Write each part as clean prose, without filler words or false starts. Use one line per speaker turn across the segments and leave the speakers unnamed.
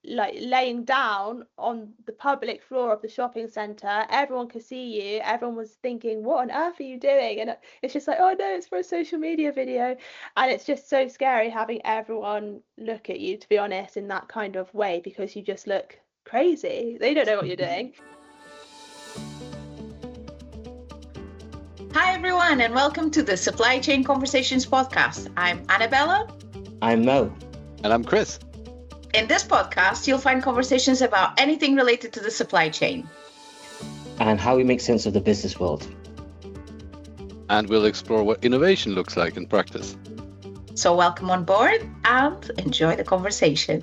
like laying down on the public floor of the shopping centre. Everyone could see you. Everyone was thinking, what on earth are you doing? And it's just like, oh no, it's for a social media video. And it's just so scary having everyone look at you, to be honest, in that kind of way, because you just look crazy. They don't know what you're doing.
Hi everyone, and welcome to the Supply Chain Conversations podcast. I'm Anabela.
I'm Mo.
And I'm Chris.
In this podcast, you'll find conversations about anything related to the supply chain.
And how we make sense of the business world.
And we'll explore what innovation looks like in practice.
So welcome on board and enjoy the conversation.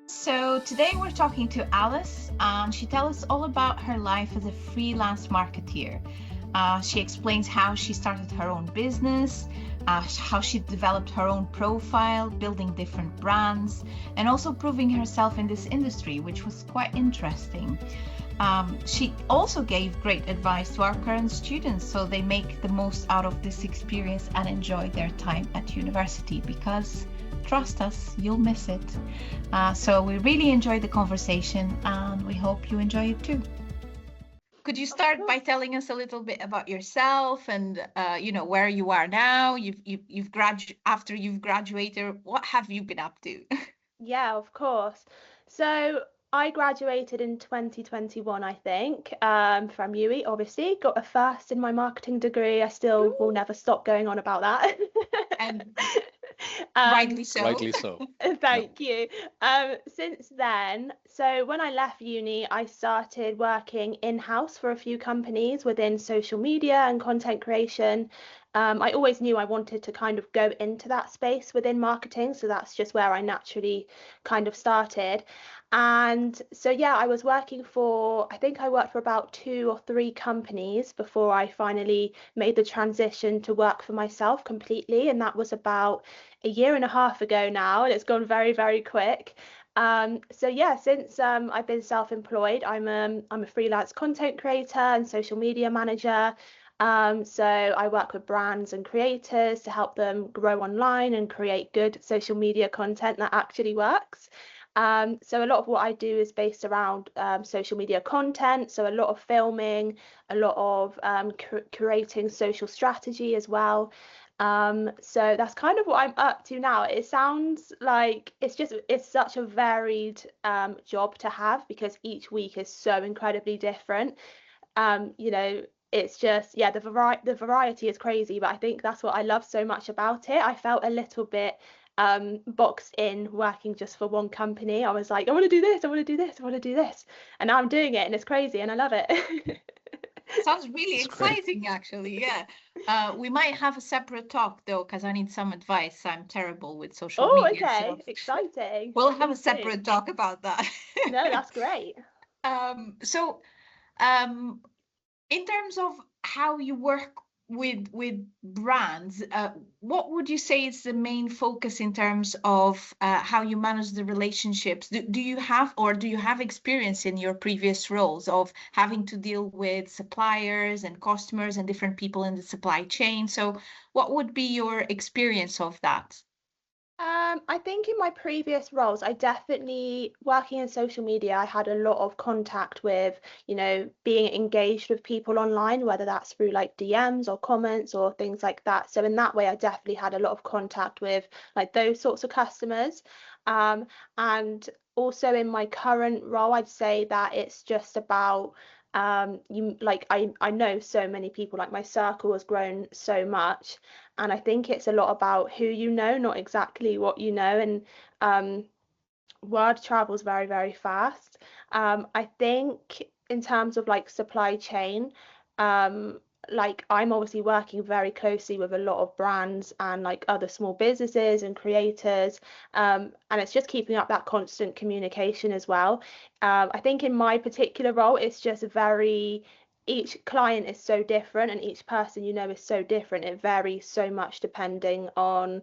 So today we're talking to Alice, and she tells us all about her life as a freelance marketeer. She explains how she started her own business, how she developed her own profile, building different brands, and also proving herself in this industry, which was quite interesting. She also gave great advice to our current students so they make the most out of this experience and enjoy their time at university, because trust us, you'll miss it. So we really enjoyed the conversation and we hope you enjoy it too. Could you start by telling us a little bit about yourself and where you are now? After you've graduated, what have you been up to?
Yeah, of course. So I graduated in 2021, I think, from UWE, obviously. Got a first in my marketing degree. I still will never stop going on about that.
And rightly so.
Rightly so.
Thank you. Since then, so when I left uni, I started working in-house for a few companies within social media and content creation. I always knew I wanted to kind of go into that space within marketing, so that's just where I naturally kind of started. And so yeah, I think I worked for about 2 or 3 companies before I finally made the transition to work for myself completely, and that was about a year and a half ago now, and it's gone very, very quick. So yeah, since I've been self-employed, I'm a freelance content creator and social media manager. So I work with brands and creators to help them grow online and create good social media content that actually works. So a lot of what I do is based around social media content, so a lot of filming, a lot of curating social strategy as well. So that's kind of what I'm up to now. It sounds like it's such a varied job to have, because each week is so incredibly different. It's just, yeah, the variety is crazy, but I think that's what I love so much about it. I felt a little bit boxed in working just for one company. I was like, I want to do this, I want to do this, I want to do this, and now I'm doing it and it's crazy and I love it.
Sounds really exciting, actually. Yeah. We might have a separate talk though, because I need some advice. I'm terrible with social media.
Okay,
so
exciting.
We'll have a separate talk about that.
No, that's great.
In terms of how you work with brands, what would you say is the main focus in terms of how you manage the relationships? Do you have experience in your previous roles of having to deal with suppliers and customers and different people in the supply chain? So what would be your experience of that?
I think in my previous roles, I definitely, working in social media, I had a lot of contact with, being engaged with people online, whether that's through like DMs or comments or things like that. So in that way, I definitely had a lot of contact with like those sorts of customers. And also in my current role, I'd say that it's just about I know so many people, like my circle has grown so much, and I think it's a lot about who you know, not exactly what you know. And word travels very, very fast. I think in terms of like supply chain, like I'm obviously working very closely with a lot of brands and like other small businesses and creators, and it's just keeping up that constant communication as well. I think in my particular role, it's just each client is so different and each person is so different. It varies so much depending on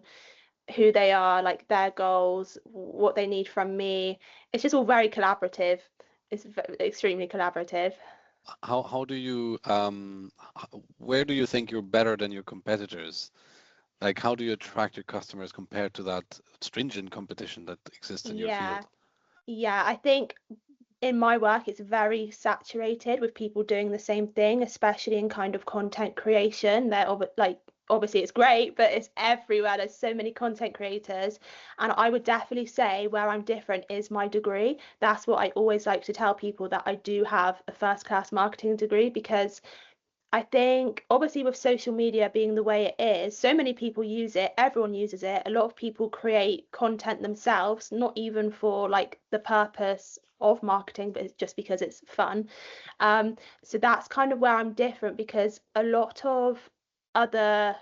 who they are, like their goals, what they need from me. It's just all very collaborative. It's extremely collaborative.
How do you where do you think you're better than your competitors? Like, how do you attract your customers compared to that stringent competition that exists in your field?
Yeah, I think in my work, it's very saturated with people doing the same thing, especially in kind of content creation. Obviously it's great, but it's everywhere. There's so many content creators. And I would definitely say where I'm different is my degree. That's what I always like to tell people, that I do have a first class marketing degree, because I think obviously with social media being the way it is, so many people use it, everyone uses it. A lot of people create content themselves, not even for like the purpose of marketing, but it's just because it's fun. So that's kind of where I'm different, because a lot of other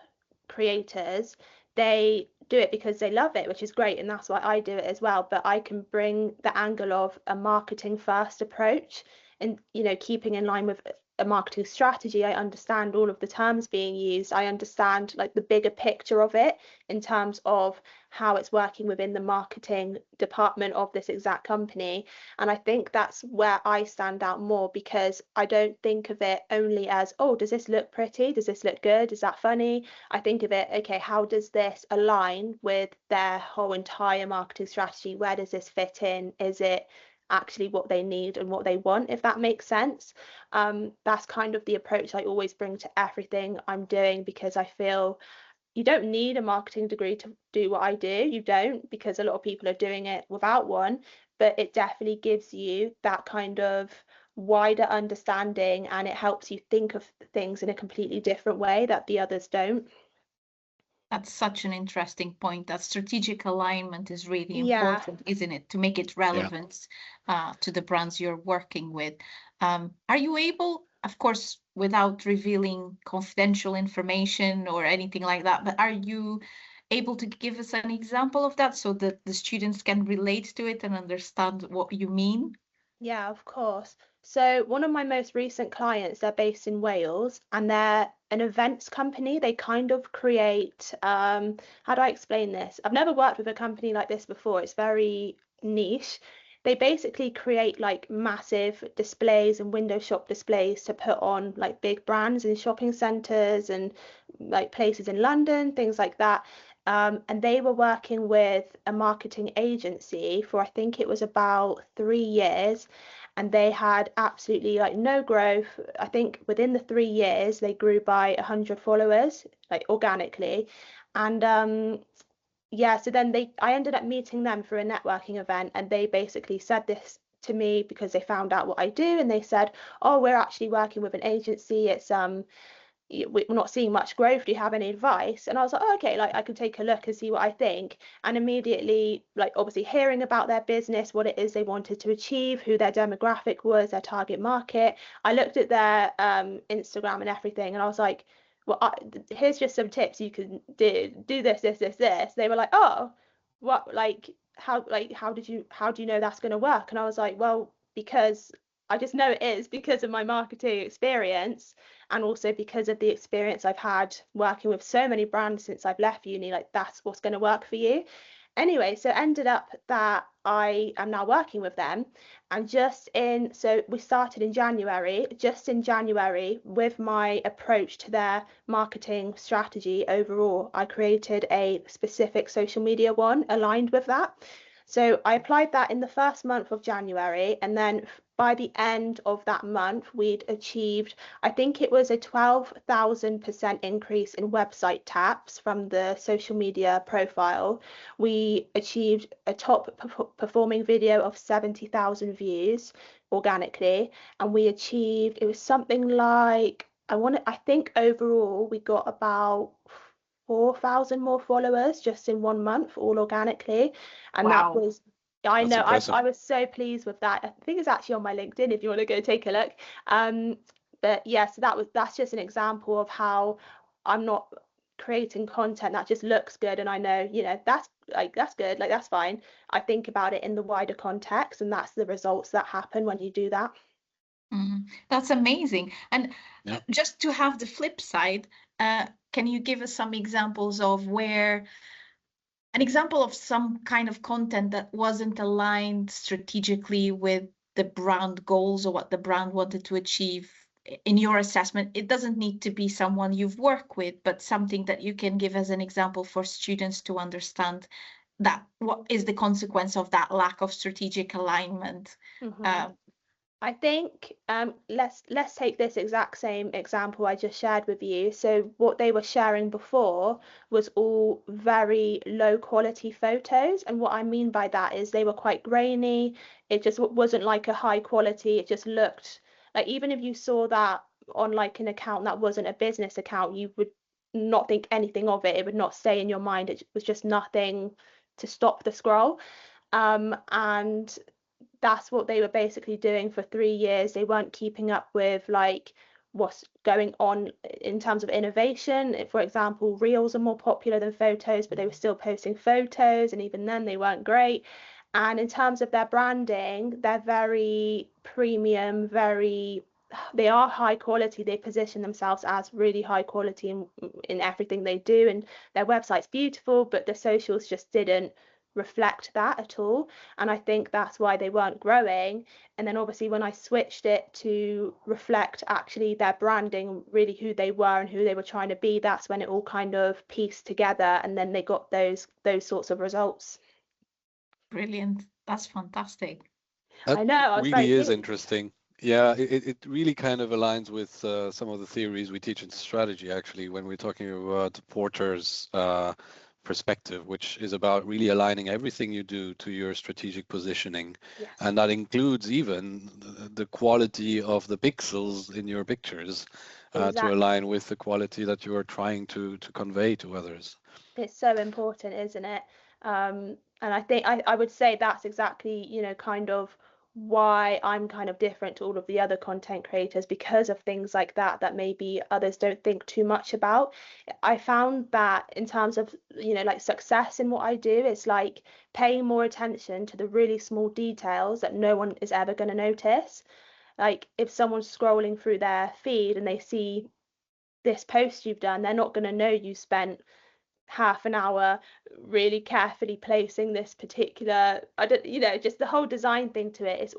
creators, they do it because they love it, which is great, and that's why I do it as well. But I can bring the angle of a marketing first approach, and keeping in line with a marketing strategy. I understand all of the terms being used. I understand like the bigger picture of it in terms of how it's working within the marketing department of this exact company. And I think that's where I stand out more, because I don't think of it only as, oh, does this look pretty? Does this look good? Is that funny? I think of it, okay, how does this align with their whole entire marketing strategy? Where does this fit in? Is it actually what they need and what they want, if that makes sense? That's kind of the approach I always bring to everything I'm doing, because I feel you don't need a marketing degree to do what I do. You don't, because a lot of people are doing it without one, but it definitely gives you that kind of wider understanding, and it helps you think of things in a completely different way that the others don't.
That's such an interesting point. That strategic alignment is really
Yeah.
important, isn't it? To make it
Yeah.
relevant to the brands you're working with. Are you able, of course, without revealing confidential information or anything like that, but are you able to give us an example of that so that the students can relate to it and understand what you mean?
Yeah, of course. So one of my most recent clients, they're based in Wales, and they're an events company. They kind of create, how do I explain this? I've never worked with a company like this before. It's very niche. They basically create like massive displays and window shop displays to put on like big brands in shopping centres and like places in London, things like that. And they were working with a marketing agency for, I think it was about 3 years, and they had absolutely like no growth. I think within the 3 years they grew by 100 followers, like organically. And yeah, so then I ended up meeting them for a networking event, and they basically said this to me because they found out what I do, and they said, oh, we're actually working with an agency. It's we're not seeing much growth. Do you have any advice? And I was like, oh, okay, like I can take a look and see what I think. And immediately, like obviously hearing about their business, what it is they wanted to achieve, who their demographic was, their target market, I looked at their Instagram and everything, and I was like, well, here's just some tips you can do this, this, this, this. They were like, oh, what, how do you know that's going to work? And I was like, well, because I just know it is because of my marketing experience, and also because of the experience I've had working with so many brands since I've left uni. Like, that's what's going to work for you. Anyway, so it ended up that I am now working with them, and so we started in January. Just in January, with my approach to their marketing strategy overall, I created a specific social media one aligned with that. So I applied that in the first month of January, and then by the end of that month, we'd achieved, I think it was a 12,000% increase in website taps from the social media profile. We achieved a top performing video of 70,000 views organically, and we achieved, it was something like, I think overall we got about 4,000 more followers just in 1 month, all organically. And that
Wow.
was, I
That's
know,
impressive.
I was so pleased with that. I think it's actually on my LinkedIn if you want to go take a look. Um, but yeah, so that's just an example of how I'm not creating content that just looks good and I know, that's good, like that's fine. I think about it in the wider context, and that's the results that happen when you do that.
That's amazing. And
Yeah.
just to have the flip side, can you give us some examples of an example of some kind of content that wasn't aligned strategically with the brand goals or what the brand wanted to achieve in your assessment? It doesn't need to be someone you've worked with, but something that you can give as an example for students to understand what is the consequence of that lack of strategic alignment?
I think let's take this exact same example I just shared with you. So what they were sharing before was all very low quality photos, and what I mean by that is they were quite grainy. It just wasn't like a high quality. It just looked like, even if you saw that on like an account that wasn't a business account, you would not think anything of it. It would not stay in your mind. It was just nothing to stop the scroll. And that's what they were basically doing for 3 years. They weren't keeping up with like what's going on in terms of innovation. For example, reels are more popular than photos, but they were still posting photos, and even then they weren't great. And in terms of their branding, they're very premium, they are high quality. They position themselves as really high quality in everything they do, and their website's beautiful, but the socials just didn't reflect that at all. And I think that's why they weren't growing. And then obviously when I switched it to reflect actually their branding, really who they were and who they were trying to be, that's when it all kind of pieced together, and then they got those sorts of results.
Brilliant. That's fantastic.
That
I know, I was
really
very
is
pleased.
interesting. Yeah, it really kind of aligns with some of the theories we teach in strategy, actually, when we're talking about Porter's perspective, which is about really aligning everything you do to your strategic positioning.
Yes.
And that includes even the quality of the pixels in your pictures to align with the quality that you are trying to convey to others.
It's so important, isn't it? And I think I would say that's exactly, kind of why I'm kind of different to all of the other content creators, because of things like that maybe others don't think too much about. I found that in terms of, like success in what I do, it's like paying more attention to the really small details that no one is ever going to notice. Like if someone's scrolling through their feed and they see this post you've done, they're not going to know you spent half an hour really carefully placing this particular, I don't, just the whole design thing to it.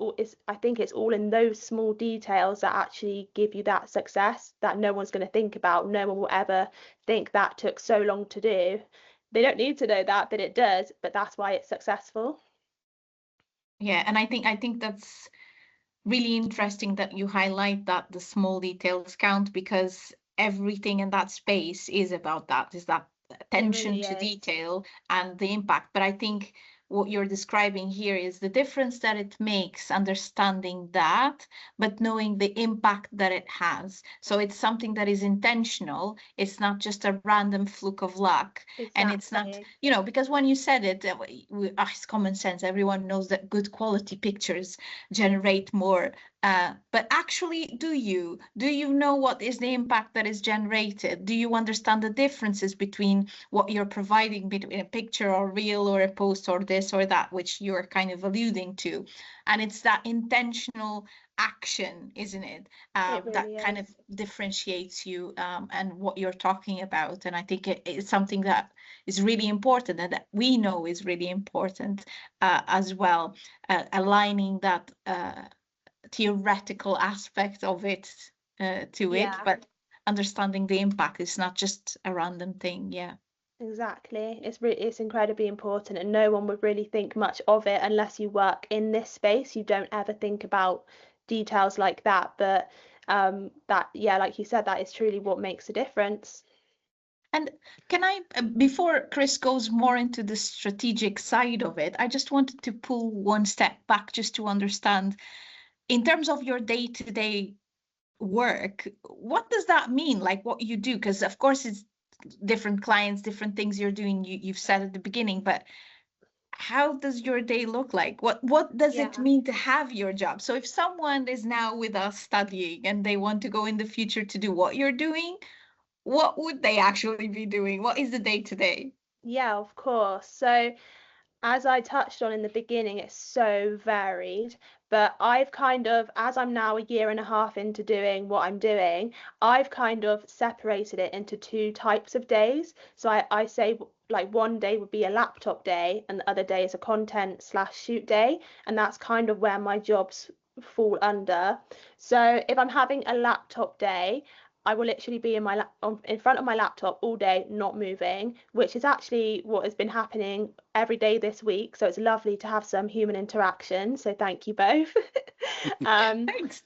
I think it's all in those small details that actually give you that success that no one's going to think about. No one will ever think that took so long to do. They don't need to know that, but it does. But that's why it's successful.
Yeah, and I think that's really interesting that you highlight that the small details count, because everything in that space is about that, is that attention
really
to
is.
detail and the impact. But I think what you're describing here is the difference that it makes, understanding that, but knowing the impact that it has. So it's something that is intentional. It's not just a random fluke of luck.
Exactly.
And it's not, because when you said it, it's common sense. Everyone knows that good quality pictures generate more. But actually, do you know what is the impact that is generated? Do you understand the differences between what you're providing between a picture or reel or a post or this or that, which you're kind of alluding to? And it's that intentional action, isn't it?
It really
that kind of differentiates you and what you're talking about. And I think it's something that is really important, and that we know is really important as well, aligning that theoretical aspect of it to it, but understanding the impact is not just a random thing. Yeah,
exactly. It's incredibly important, and no one would really think much of it unless you work in this space. You don't ever think about details like that, but like you said, that is truly what makes a difference.
And can I, before Chris goes more into the strategic side of it, I just wanted to pull one step back just to understand, in terms of your day-to-day work, what does that mean? Like what you do? Because of course it's different clients, different things you're doing. You've said at the beginning, but how does your day look like? What does it mean to have your job? So if someone is now with us studying and they want to go in the future to do what you're doing, what would they actually be doing? What is the day-to-day?
Yeah, of course. So as I touched on in the beginning, it's so varied, but I've kind of, as I'm now a year and a half into doing what I'm doing, I've kind of separated it into two types of days. So I say like one day would be a laptop day and the other day is a content/shoot day. And that's kind of where my jobs fall under. So if I'm having a laptop day, I will literally be in front of my laptop all day, not moving, which is actually what has been happening every day this week. So it's lovely to have some human interaction. So thank you both.
Thanks.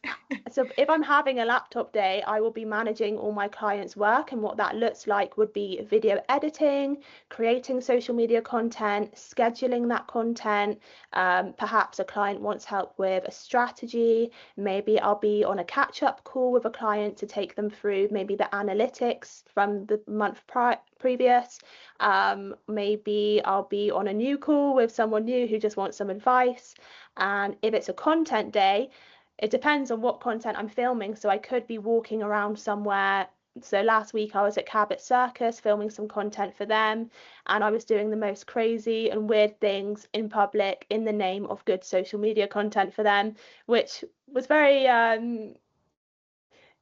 So if I'm having a laptop day, I will be managing all my clients' work, and what that looks like would be video editing, creating social media content, scheduling that content. Perhaps a client wants help with a strategy. Maybe I'll be on a catch-up call with a client to take them through maybe the analytics from the month previous. Maybe I'll be on a new call with someone new who just wants some advice. And if it's a content day, it depends on what content I'm filming. So I could be walking around somewhere. So last week I was at Cabot Circus filming some content for them, and I was doing the most crazy and weird things in public in the name of good social media content for them, which was very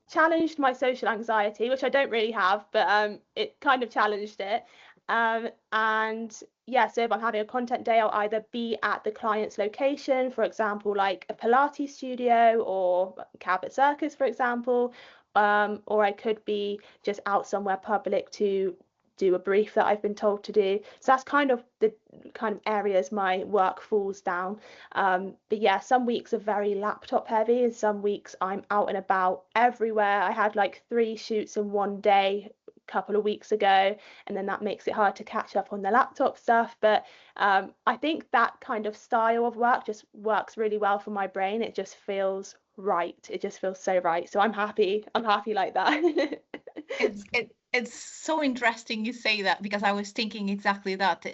challenged my social anxiety, which I don't really have, but it kind of challenged it. And yeah, so if I'm having a content day, I'll either be at the client's location, for example, like a Pilates studio or Cabot Circus, for example, or I could be just out somewhere public to do a brief that I've been told to do. So that's kind of the kind of areas my work falls down. But yeah, some weeks are very laptop heavy, and some weeks I'm out and about everywhere. I had like 3 shoots in one day couple of weeks ago, and then that makes it hard to catch up on the laptop stuff. But I think that kind of style of work just works really well for my brain. It just feels right. It just feels so right. So I'm happy like that.
It's so interesting you say that, because I was thinking exactly that.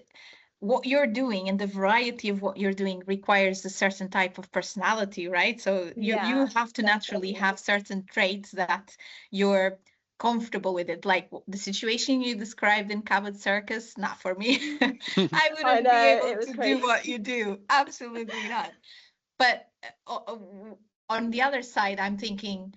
What you're doing and the variety of what you're doing requires a certain type of personality, right? So you have to naturally have certain traits that you're comfortable with it. Like the situation you described in Cabot Circus, not for me. I wouldn't be able to do what you do. Absolutely not. But on the other side, I'm thinking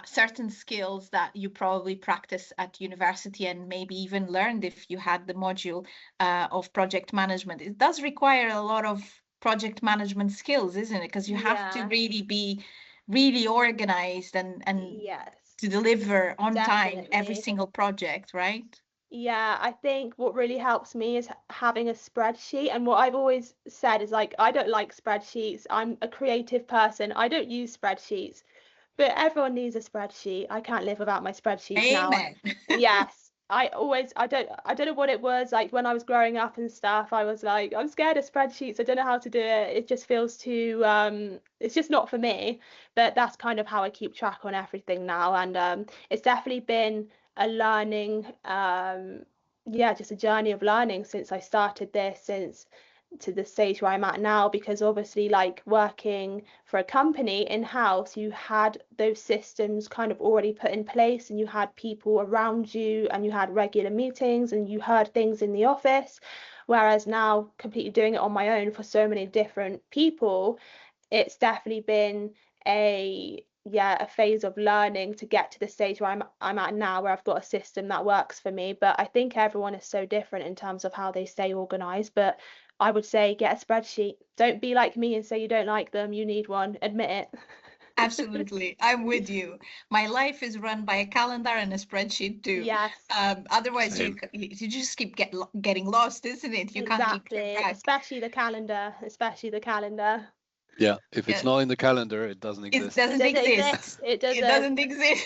certain skills that you probably practice at university and maybe even learned if you had the module of project management. It does require a lot of project management skills, isn't it? Because you have to really be really organized and
yes,
to deliver on
definitely.
time every single project, right?
Yeah, I think what really helps me is having a spreadsheet. And what I've always said is, like, I don't like spreadsheets. I'm a creative person. I don't use spreadsheets, but everyone needs a spreadsheet. I can't live without my spreadsheets now. Yes. I don't know what it was like when I was growing up and stuff. I was like, I'm scared of spreadsheets. I don't know how to do it. It just feels too it's just not for me. But that's kind of how I keep track on everything now. And it's definitely been a learning just a journey of learning since I started this, since to the stage where I'm at now, because obviously, like, working for a company in-house, you had those systems kind of already put in place, and you had people around you, and you had regular meetings, and you heard things in the office. Whereas now, completely doing it on my own for so many different people, it's definitely been a phase of learning to get to the stage where I'm at now, where I've got a system that works for me. But I think everyone is so different in terms of how they stay organized. But I would say get a spreadsheet. Don't be like me and say you don't like them. You need one. Admit it.
Absolutely. I'm with you. My life is run by a calendar and a spreadsheet too.
Yes.
Otherwise you just keep getting lost, isn't it? You can't keep track.
Especially the calendar.
Yeah, if it's not in the calendar, it doesn't exist.
It doesn't exist.
It doesn't exist.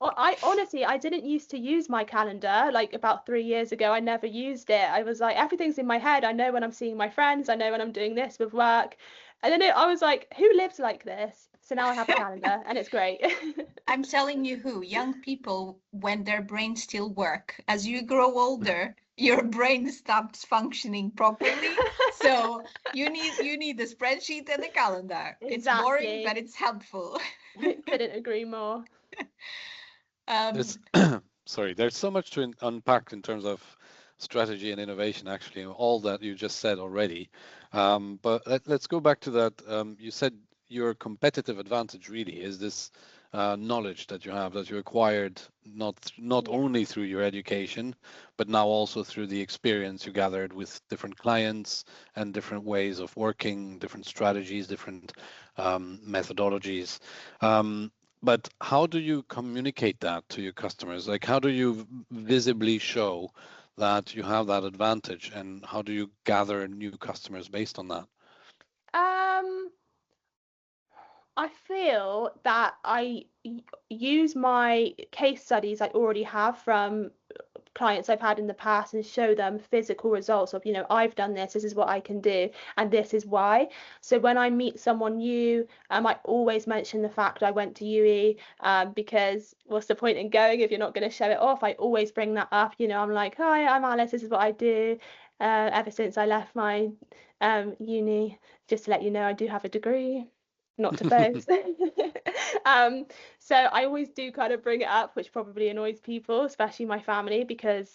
I honestly, I didn't used to use my calendar. Like about 3 years ago, I never used it. I was like, everything's in my head. I know when I'm seeing my friends. I know when I'm doing this with work. And then I was like, who lives like this? So now I have a calendar, and it's great.
I'm telling you who, young people, when their brains still work. As you grow older, your brain stops functioning properly. So you need a spreadsheet and a calendar.
Exactly.
It's boring, but it's helpful.
Couldn't agree more.
Sorry, there's so much to unpack in terms of strategy and innovation, actually, all that you just said already. But let's go back to that. You said your competitive advantage really is this knowledge that you have, that you acquired not only through your education, but now also through the experience you gathered with different clients and different ways of working, different strategies, different methodologies. But how do you communicate that to your customers? Like, how do you visibly show that you have that advantage, and how do you gather new customers based on that?
Um, I feel that I use my case studies I already have from clients I've had in the past and show them physical results of, I've done this is what I can do, and this is why. So when I meet someone new, I always mention the fact I went to UE, because what's the point in going if you're not going to show it off? I always bring that up. I'm like, hi, I'm Alice, this is what I do. Ever since I left my uni, just to let you know, I do have a degree. Not to boast. So I always do kind of bring it up, which probably annoys people, especially my family, because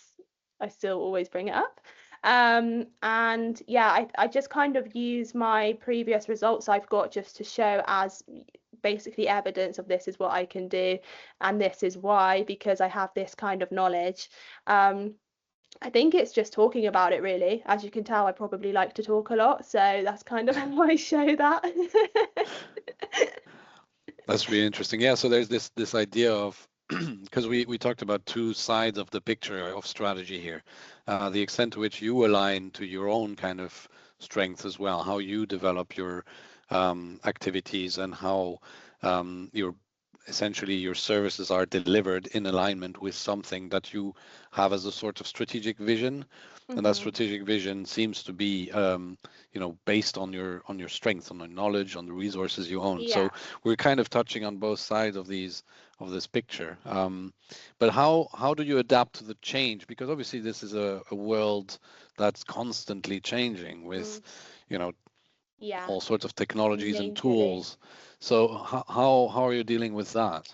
I still always bring it up. And yeah, I just kind of use my previous results I've got just to show as basically evidence of this is what I can do and this is why, because I have this kind of knowledge. I think it's just talking about it, really. As you can tell, I probably like to talk a lot, so that's kind of how I show that.
That's really interesting. Yeah, so there's this idea of, because we talked about two sides of the picture of strategy here, the extent to which you align to your own kind of strengths as well, how you develop your activities, and how your essentially your services are delivered in alignment with something that you have as a sort of strategic vision. And that strategic vision seems to be based on your strengths, on the knowledge, on the resources you own.
Yeah.
So we're kind of touching on both sides of this picture. But how do you adapt to the change? Because obviously this is a world that's constantly changing with
Yeah,
all sorts of technologies and
majorly.
tools. So how are you dealing with that?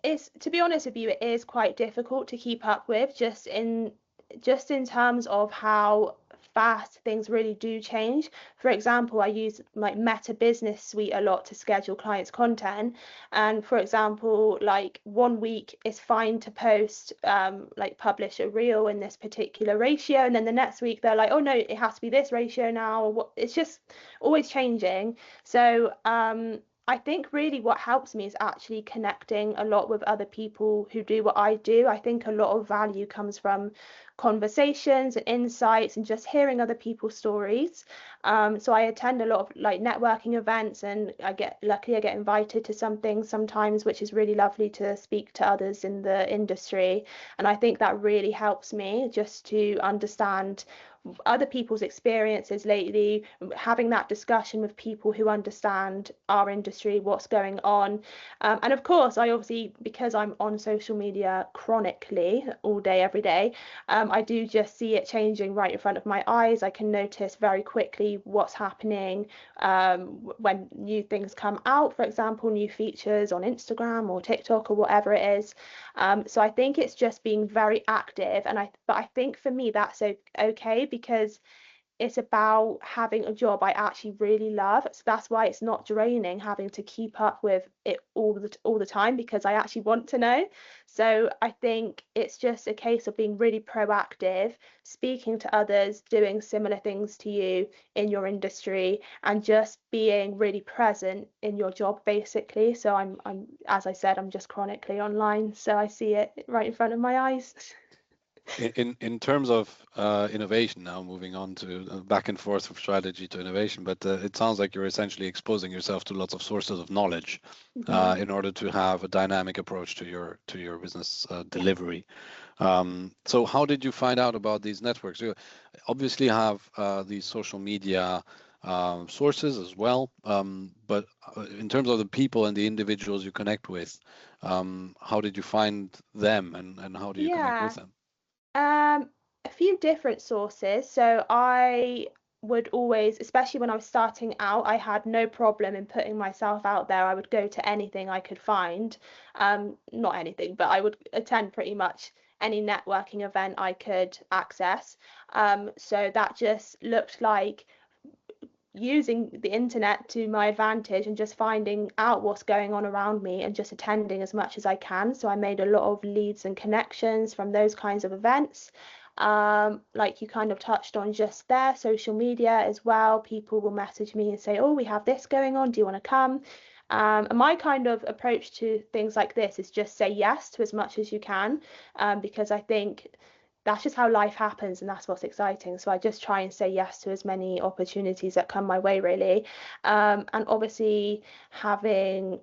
It's, to be honest with you, it is quite difficult to keep up with, just in terms of how fast things really do change. For example, I use like Meta Business Suite a lot to schedule clients' content. And for example, like one week it's fine to post, like publish a reel in this particular ratio, and then the next week they're like, oh no, it has to be this ratio now. Or what? It's just always changing. So I think really what helps me is actually connecting a lot with other people who do what I do. I think a lot of value comes from conversations and insights and just hearing other people's stories. So I attend a lot of like networking events, and I get invited to some things sometimes, which is really lovely to speak to others in the industry. And I think that really helps me just to understand other people's experiences lately, having that discussion with people who understand our industry, what's going on. And of course, I obviously, because I'm on social media chronically all day, every day, I do just see it changing right in front of my eyes. I can notice very quickly what's happening when new things come out, for example, new features on Instagram or TikTok or whatever it is. So I think it's just being very active, but I think for me that's okay, because it's about having a job I actually really love. So that's why it's not draining having to keep up with it all the time, because I actually want to know. So I think it's just a case of being really proactive, speaking to others, doing similar things to you in your industry, and just being really present in your job, basically. So I'm as I said, I'm just chronically online, so I see it right in front of my eyes.
In terms of innovation, now moving on to back and forth from strategy to innovation, but it sounds like you're essentially exposing yourself to lots of sources of knowledge in order to have a dynamic approach to your business delivery. So how did you find out about these networks? You obviously have these social media sources as well, but in terms of the people and the individuals you connect with, how did you find them, and how do you connect with them?
A few different sources. So I would always, especially when I was starting out, I had no problem in putting myself out there. I would go to anything I could find. Not anything, but I would attend pretty much any networking event I could access. So that just looked like using the internet to my advantage and just finding out what's going on around me and just attending as much as I can. So I made a lot of leads and connections from those kinds of events. Like you kind of touched on just there, social media as well. People will message me and say, oh, we have this going on, do you want to come? And my kind of approach to things like this is just say yes to as much as you can, because I think that's just how life happens and that's what's exciting. So I just try and say yes to as many opportunities that come my way, really. And obviously having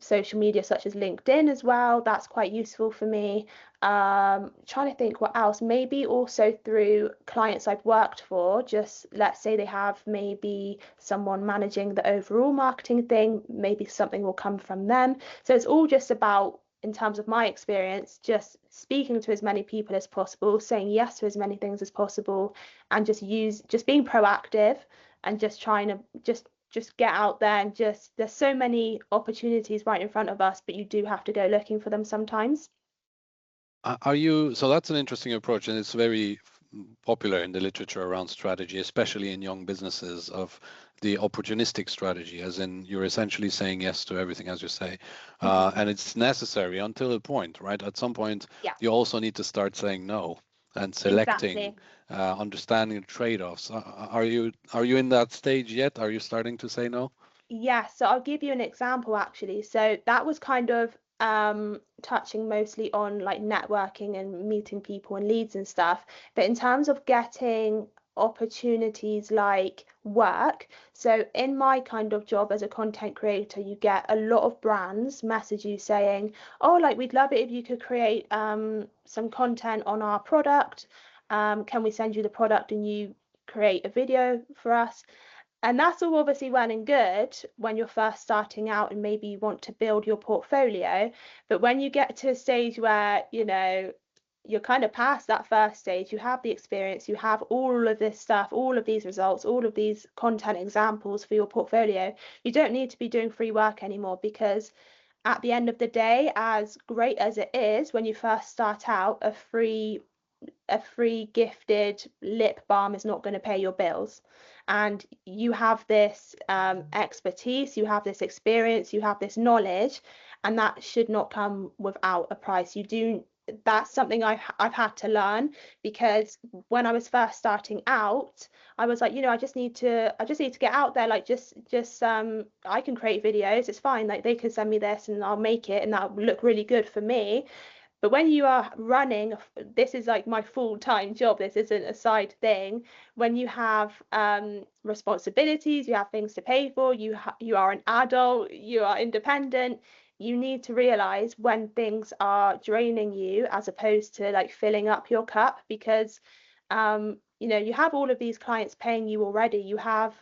social media such as LinkedIn as well, that's quite useful for me. Trying to think what else, maybe also through clients I've worked for, just let's say they have maybe someone managing the overall marketing thing, maybe something will come from them. So it's all just about, in terms of my experience, just speaking to as many people as possible, saying yes to as many things as possible, and just being proactive and just trying to just get out there and just, there's so many opportunities right in front of us, but you do have to go looking for them sometimes.
So that's an interesting approach, and it's very popular in the literature around strategy, especially in young businesses, of the opportunistic strategy, as in you're essentially saying yes to everything, as you say, and it's necessary until a point, right? At some point, you also need to start saying no and selecting, understanding the trade-offs. Are you in that stage yet? Are you starting to say no?
Yeah, so I'll give you an example actually. So that was kind of touching mostly on like networking and meeting people and leads and stuff. But in terms of getting opportunities like work, so in my kind of job as a content creator, you get a lot of brands message you saying, oh, like we'd love it if you could create some content on our product. Can we send you the product and you create a video for us? And that's all obviously well and good when you're first starting out and maybe you want to build your portfolio. But when you get to a stage where, you know, you're kind of past that first stage, you have the experience, you have all of this stuff, all of these results, all of these content examples for your portfolio, you don't need to be doing free work anymore, because at the end of the day, as great as it is when you first start out, a free gifted lip balm is not going to pay your bills. And you have this expertise, you have this experience, you have this knowledge, and that should not come without a price. That's something I've had to learn, because when I was first starting out, I was like, you know, I just need to get out there, like just I can create videos, it's fine, like they can send me this and I'll make it and that'll look really good for me. But when you are running, this is like my full-time job, this isn't a side thing. When you have responsibilities, you have things to pay for, you are an adult, you are independent, you need to realize when things are draining you as opposed to like filling up your cup, because you know, you have all of these clients paying you already, you have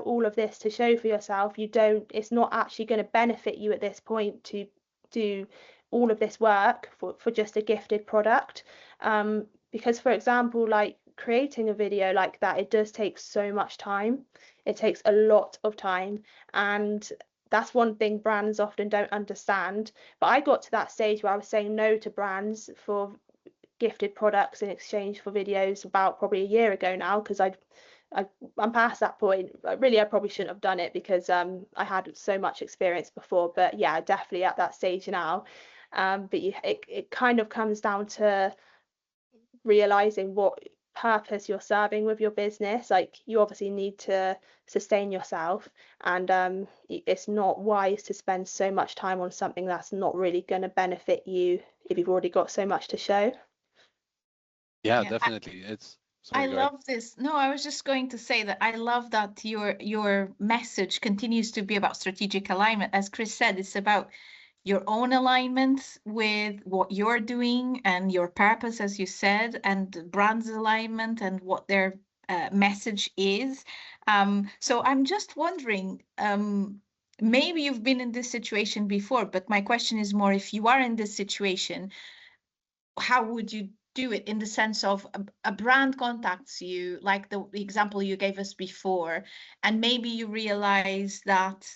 all of this to show for yourself. It's not actually going to benefit you at this point to do all of this work for just a gifted product, because for example, like creating a video like that, it does take so much time, it takes a lot of time, and that's one thing brands often don't understand. But I got to that stage where I was saying no to brands for gifted products in exchange for videos about probably a year ago now, because I'm past that point. Really, I probably shouldn't have done it, because I had so much experience before. But yeah, definitely at that stage now. But it kind of comes down to realizing what purpose you're serving with your business. Like, you obviously need to sustain yourself, and it's not wise to spend so much time on something that's not really going to benefit you if you've already got so much to show.
Yeah, definitely.
I love this. No, I was just going to say that I love that your message continues to be about strategic alignment. As Chris said, it's about your own alignment with what you're doing and your purpose, as you said, and brand's alignment and what their message is. So I'm just wondering, maybe you've been in this situation before, but my question is more, if you are in this situation, how would you do it, in the sense of a brand contacts you, like the example you gave us before, and maybe you realize that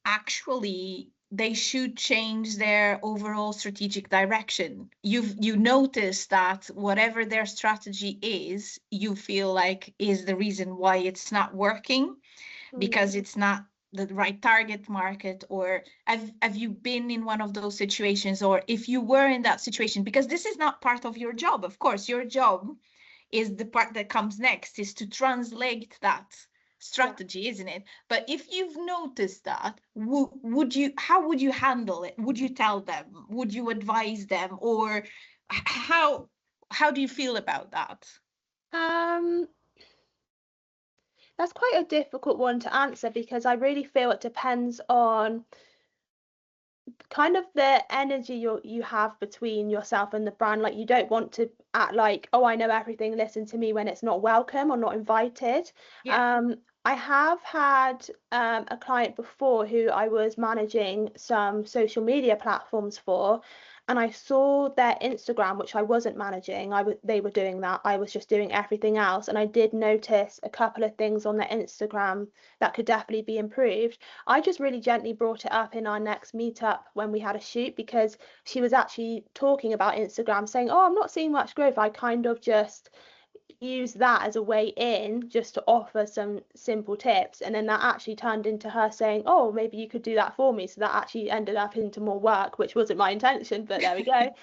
actually they should change their overall strategic direction. You notice that whatever their strategy is, you feel like is the reason why it's not working, because it's not the right target market. Or have you been in one of those situations, or if you were in that situation? Because this is not part of your job, of course. Your job is the part that comes next, is to translate that strategy, isn't it? But if you've noticed that, how would you handle it? Would you tell them? Would you advise them? Or how do you feel about that?
That's quite a difficult one to answer because I really feel it depends on kind of the energy you have between yourself and the brand. Like, you don't want to act like, oh, I know everything, listen to me, when it's not welcome or not invited. I have had a client before who I was managing some social media platforms for, and I saw their Instagram, which I wasn't managing. They were doing that. I was just doing everything else, and I did notice a couple of things on their Instagram that could definitely be improved. I just really gently brought it up in our next meetup when we had a shoot, because she was actually talking about Instagram, saying, oh, I'm not seeing much growth. I kind of just use that as a way in, just to offer some simple tips, and then that actually turned into her saying, oh, maybe you could do that for me. So that actually ended up into more work, which wasn't my intention, but there we go.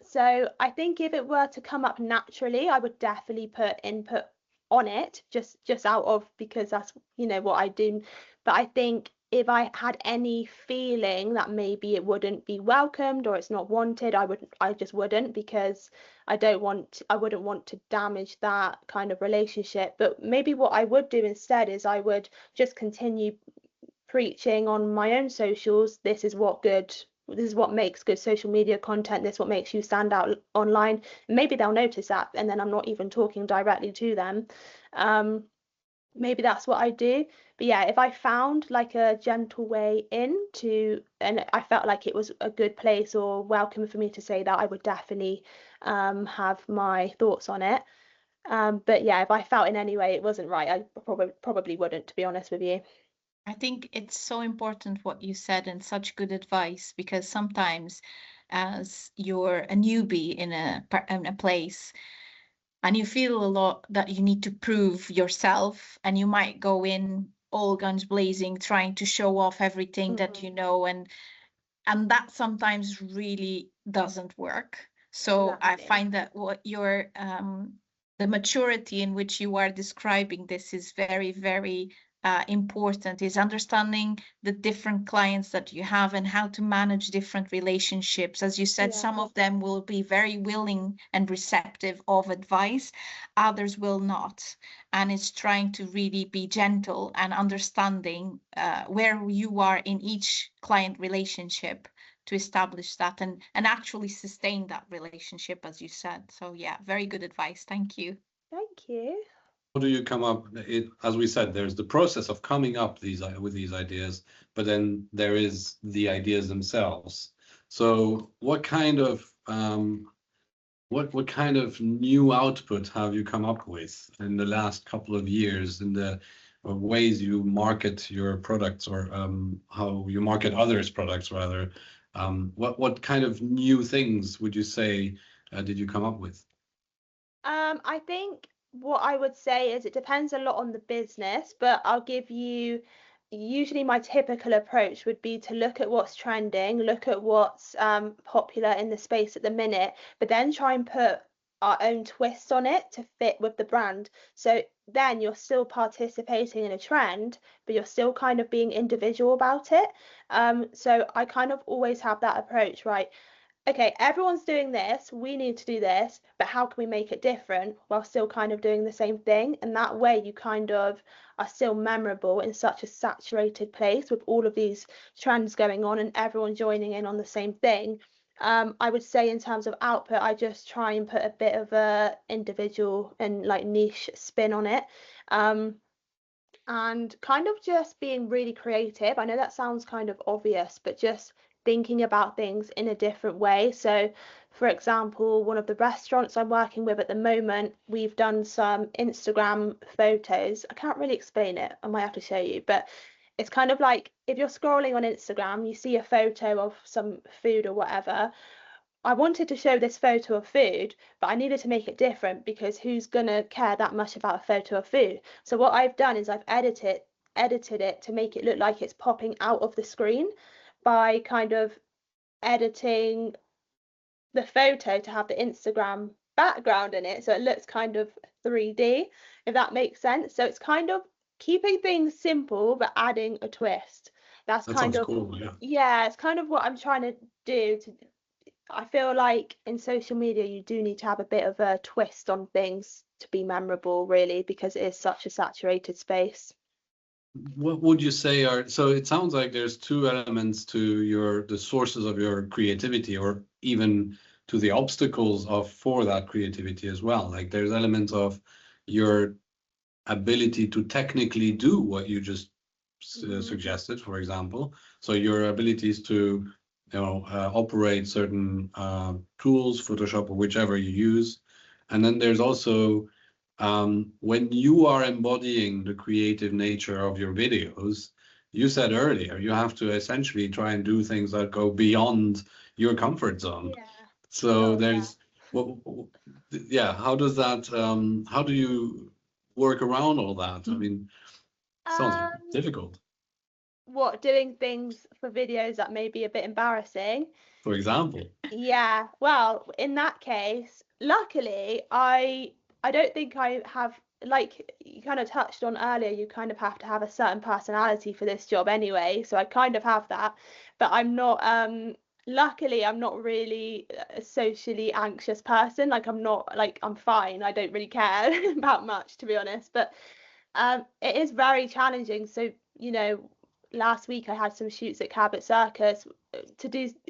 So I think if it were to come up naturally, I would definitely put input on it, just out of, because that's, you know, what I do. But I think if I had any feeling that maybe it wouldn't be welcomed or it's not wanted, I just wouldn't, because I wouldn't want to damage that kind of relationship. But maybe what I would do instead is I would just continue preaching on my own socials. This is what makes good social media content. This is what makes you stand out online. Maybe they'll notice that, and then I'm not even talking directly to them. Maybe that's what I do. But yeah, if I found like a gentle way into, and I felt like it was a good place or welcome for me to say that, I would definitely have my thoughts on it. But yeah, if I felt in any way it wasn't right, I probably wouldn't, to be honest with you.
I think it's so important what you said, and such good advice, because sometimes as you're a newbie in a place, and you feel a lot that you need to prove yourself, and you might go in all guns blazing trying to show off everything that you know, and that sometimes really doesn't work. So I find that what your the maturity in which you are describing this is very, very important, is understanding the different clients that you have and how to manage different relationships. As you said, some of them will be very willing and receptive of advice, others will not. And it's trying to really be gentle and understanding where you are in each client relationship to establish that and actually sustain that relationship, as you said. So yeah, very good advice. Thank you.
Thank you.
How do you come up? As we said, there's the process of coming up with these ideas, but then there is the ideas themselves. So what kind of what kind of new output have you come up with in the last couple of years in the ways you market your products, or how you market others' products rather? What kind of new things would you say did you come up with?
I think what I would say is it depends a lot on the business, but I'll give you, usually my typical approach would be to look at what's trending, look at what's popular in the space at the minute, but then try and put our own twist on it to fit with the brand. So then you're still participating in a trend, but you're still kind of being individual about it. So I kind of always have that approach, right? Okay, everyone's doing this, we need to do this, but how can we make it different while still kind of doing the same thing? And that way you kind of are still memorable in such a saturated place with all of these trends going on and everyone joining in on the same thing. I would say in terms of output, I just try and put a bit of a individual and like niche spin on it. And kind of just being really creative. I know that sounds kind of obvious, but just thinking about things in a different way. So, for example, one of the restaurants I'm working with at the moment, we've done some Instagram photos. I can't really explain it, I might have to show you, but it's kind of like if you're scrolling on Instagram, you see a photo of some food or whatever. I wanted to show this photo of food, but I needed to make it different because who's gonna care that much about a photo of food? So what I've done is I've edited it to make it look like it's popping out of the screen by kind of editing the photo to have the Instagram background in it, so it looks kind of 3D, if that makes sense. So it's kind of keeping things simple but adding a twist. That
sounds cool.
Yeah, it's kind of what I'm trying to do. I feel like in social media you do need to have a bit of a twist on things to be memorable, really, because it is such a saturated space.
What would you say are, so it sounds like there's two elements to the sources of your creativity, or even to the obstacles for that creativity as well. Like there's elements of your ability to technically do what you just suggested, for example. So your abilities to, operate certain tools, Photoshop or whichever you use. And then there's also when you are embodying the creative nature of your videos, you said earlier, you have to essentially try and do things that go beyond your comfort zone.
Yeah.
So how does that, how do you work around all that? I mean, sounds difficult.
What, doing things for videos that may be a bit embarrassing?
For example.
Yeah, well, in that case, luckily, I don't think I have, like you kind of touched on earlier, you kind of have to have a certain personality for this job anyway, so I kind of have that, but I'm not, luckily, I'm not really a socially anxious person. Like I'm fine. I don't really care about much, to be honest, but it is very challenging. So, last week I had some shoots at Cabot Circus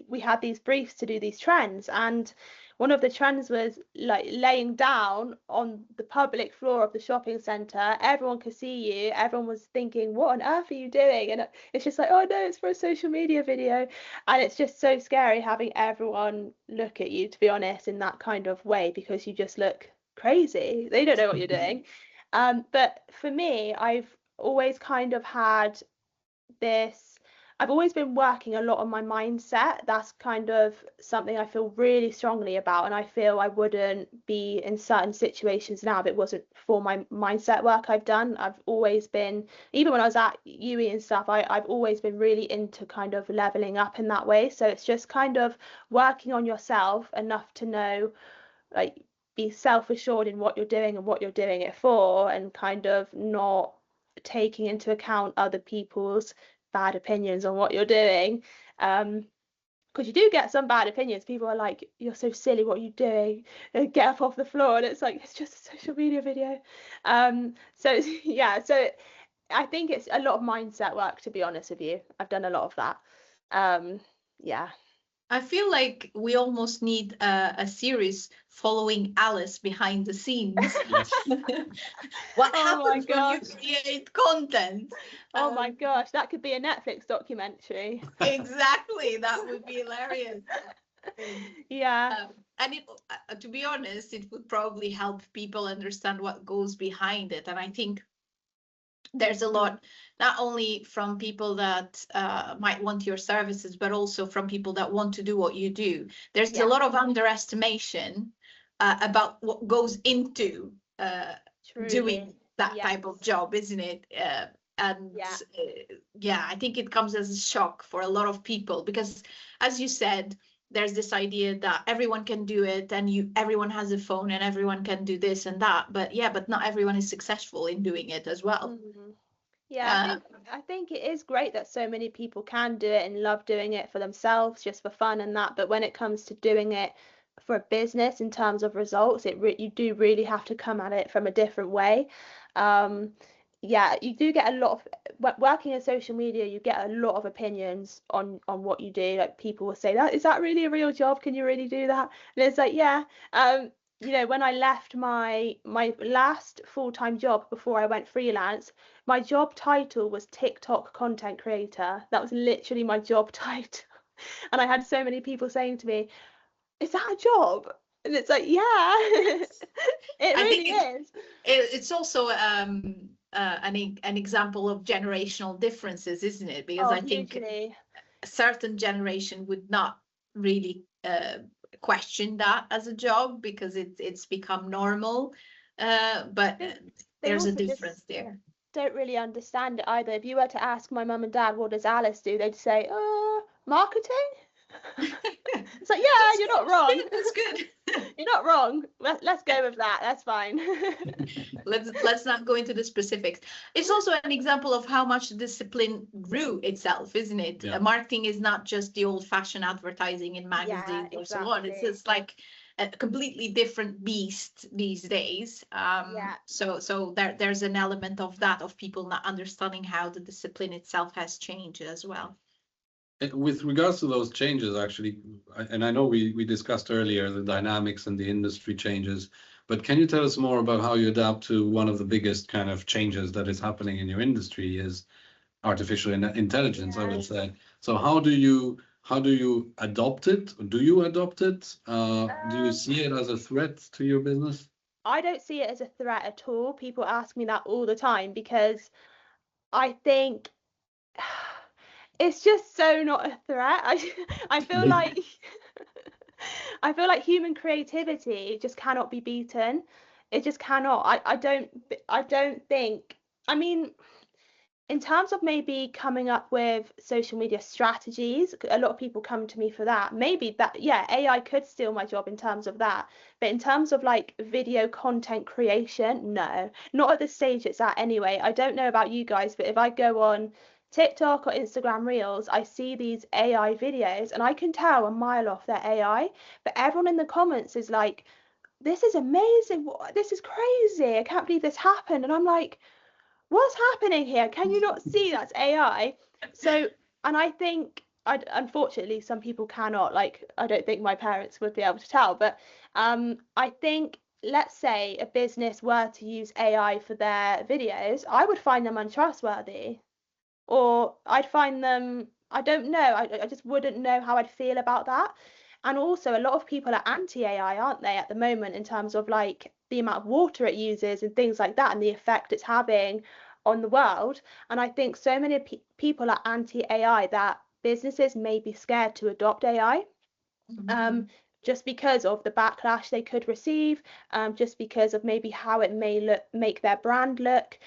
we had these briefs to do these trends, and one of the trends was like laying down on the public floor of the shopping centre. Everyone could see you. Everyone was thinking, what on earth are you doing? And it's just like, oh no, it's for a social media video. And it's just so scary having everyone look at you, to be honest, in that kind of way, because you just look crazy. They don't know what you're doing. But for me, I've always kind of had I've always been working a lot on my mindset. That's kind of something I feel really strongly about, and I feel I wouldn't be in certain situations now if it wasn't for my mindset work I've done. I've always been, even when I was at UE and stuff, I've always been really into kind of leveling up in that way. So it's just kind of working on yourself enough to know, like, be self-assured in what you're doing and what you're doing it for, and kind of not taking into account other people's bad opinions on what you're doing, because you do get some bad opinions. People are like, you're so silly, what are you doing, get up off the floor, and it's like, it's just a social media video. So yeah, so I think it's a lot of mindset work, to be honest with you. I've done a lot of that. Yeah,
I feel like we almost need a series following Alice behind the scenes. What happens when you create content?
Oh my gosh, that could be a Netflix documentary.
Exactly, that would be hilarious.
Yeah.
And to be honest, it would probably help people understand what goes behind it. And I think there's a lot, not only from people that might want your services, but also from people that want to do what you do. There's a lot of underestimation about what goes into doing that type of job, isn't it? I think it comes as a shock for a lot of people, because as you said, there's this idea that everyone can do it, and everyone has a phone and everyone can do this and that, but not everyone is successful in doing it as well.
Yeah, I think it is great that so many people can do it and love doing it for themselves, just for fun and that, but when it comes to doing it for a business in terms of results, you do really have to come at it from a different way. Yeah, you do get a lot of, working in social media, you get a lot of opinions on what you do. Like, people will say, is that really a real job? Can you really do that? And it's like, yeah. When I left my last full-time job before I went freelance, my job title was TikTok content creator. That was literally my job title. And I had so many people saying to me, is that a job? And it's like, yeah, it really is.
It's also an example of generational differences, isn't it? Because I think a certain generation would not really question that as a job, because it's become normal, but there's a difference there.
Don't really understand it either. If you were to ask my mum and dad, what does Alice do, they'd say, marketing. It's like, yeah, you're not wrong.
That's good.
You're not wrong. Let's go with that. That's fine.
Let's not go into the specifics. It's also an example of how much discipline grew itself, isn't it?
Yeah.
Marketing is not just the old-fashioned advertising in magazines or so on. It's
exactly.
just like a completely different beast these days.
Yeah.
So there's an element of that, of people not understanding how the discipline itself has changed as well.
With regards to those changes, actually, and I know we discussed earlier the dynamics and the industry changes, but can you tell us more about how you adapt to one of the biggest kind of changes that is happening in your industry is artificial intelligence, I would
Yes.
say. So how do you adopt it? Do you adopt it? Do you see it as a threat to your business?
I don't see it as a threat at all. People ask me that all the time because I think it's just so not a threat. I feel like I feel like human creativity just cannot be beaten. It just cannot. I don't think. I mean, in terms of maybe coming up with social media strategies, a lot of people come to me for that. Maybe that, yeah, AI could steal my job in terms of that. But in terms of like video content creation, no, not at the stage it's at anyway. I don't know about you guys, but if I go on TikTok or Instagram Reels, I see these AI videos and I can tell a mile off they're AI. But everyone in the comments is like, this is amazing. This is crazy. I can't believe this happened. And I'm like, what's happening here? Can you not see that's AI? So, and I think, unfortunately, some people cannot, like, I don't think my parents would be able to tell, but I think, let's say a business were to use AI for their videos, I would find them untrustworthy, or I'd find them, I don't know, I just wouldn't know how I'd feel about that. And also, a lot of people are anti-AI, aren't they, at the moment, in terms of like the amount of water it uses and things like that, and the effect it's having on the world. And I think so many people are anti-AI that businesses may be scared to adopt AI. Just because of the backlash they could receive, just because of maybe how it may make their brand look.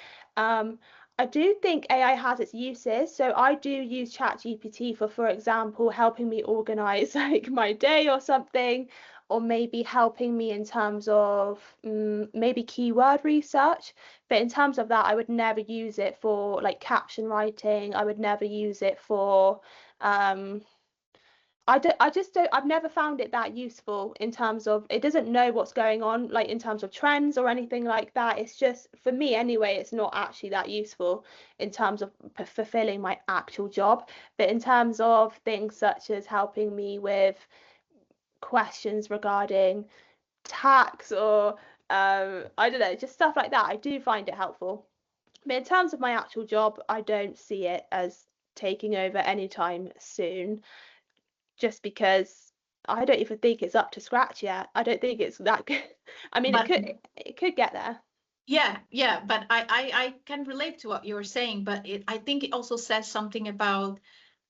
I do think AI has its uses. So I do use ChatGPT for example, helping me organize like my day or something, or maybe helping me in terms of maybe keyword research. But in terms of that, I would never use it for like caption writing. I would never use it for I just don't, I've never found it that useful in terms of it doesn't know what's going on, like in terms of trends or anything like that. It's just, for me anyway, it's not actually that useful in terms of fulfilling my actual job. But in terms of things such as helping me with questions regarding tax or I don't know, just stuff like that, I do find it helpful. But in terms of my actual job, I don't see it as taking over anytime soon, just because I don't even think it's up to scratch yet. I don't think it's that good. I mean,
But
it could get there.
yeah, but I can relate to what you're saying, but I think it also says something about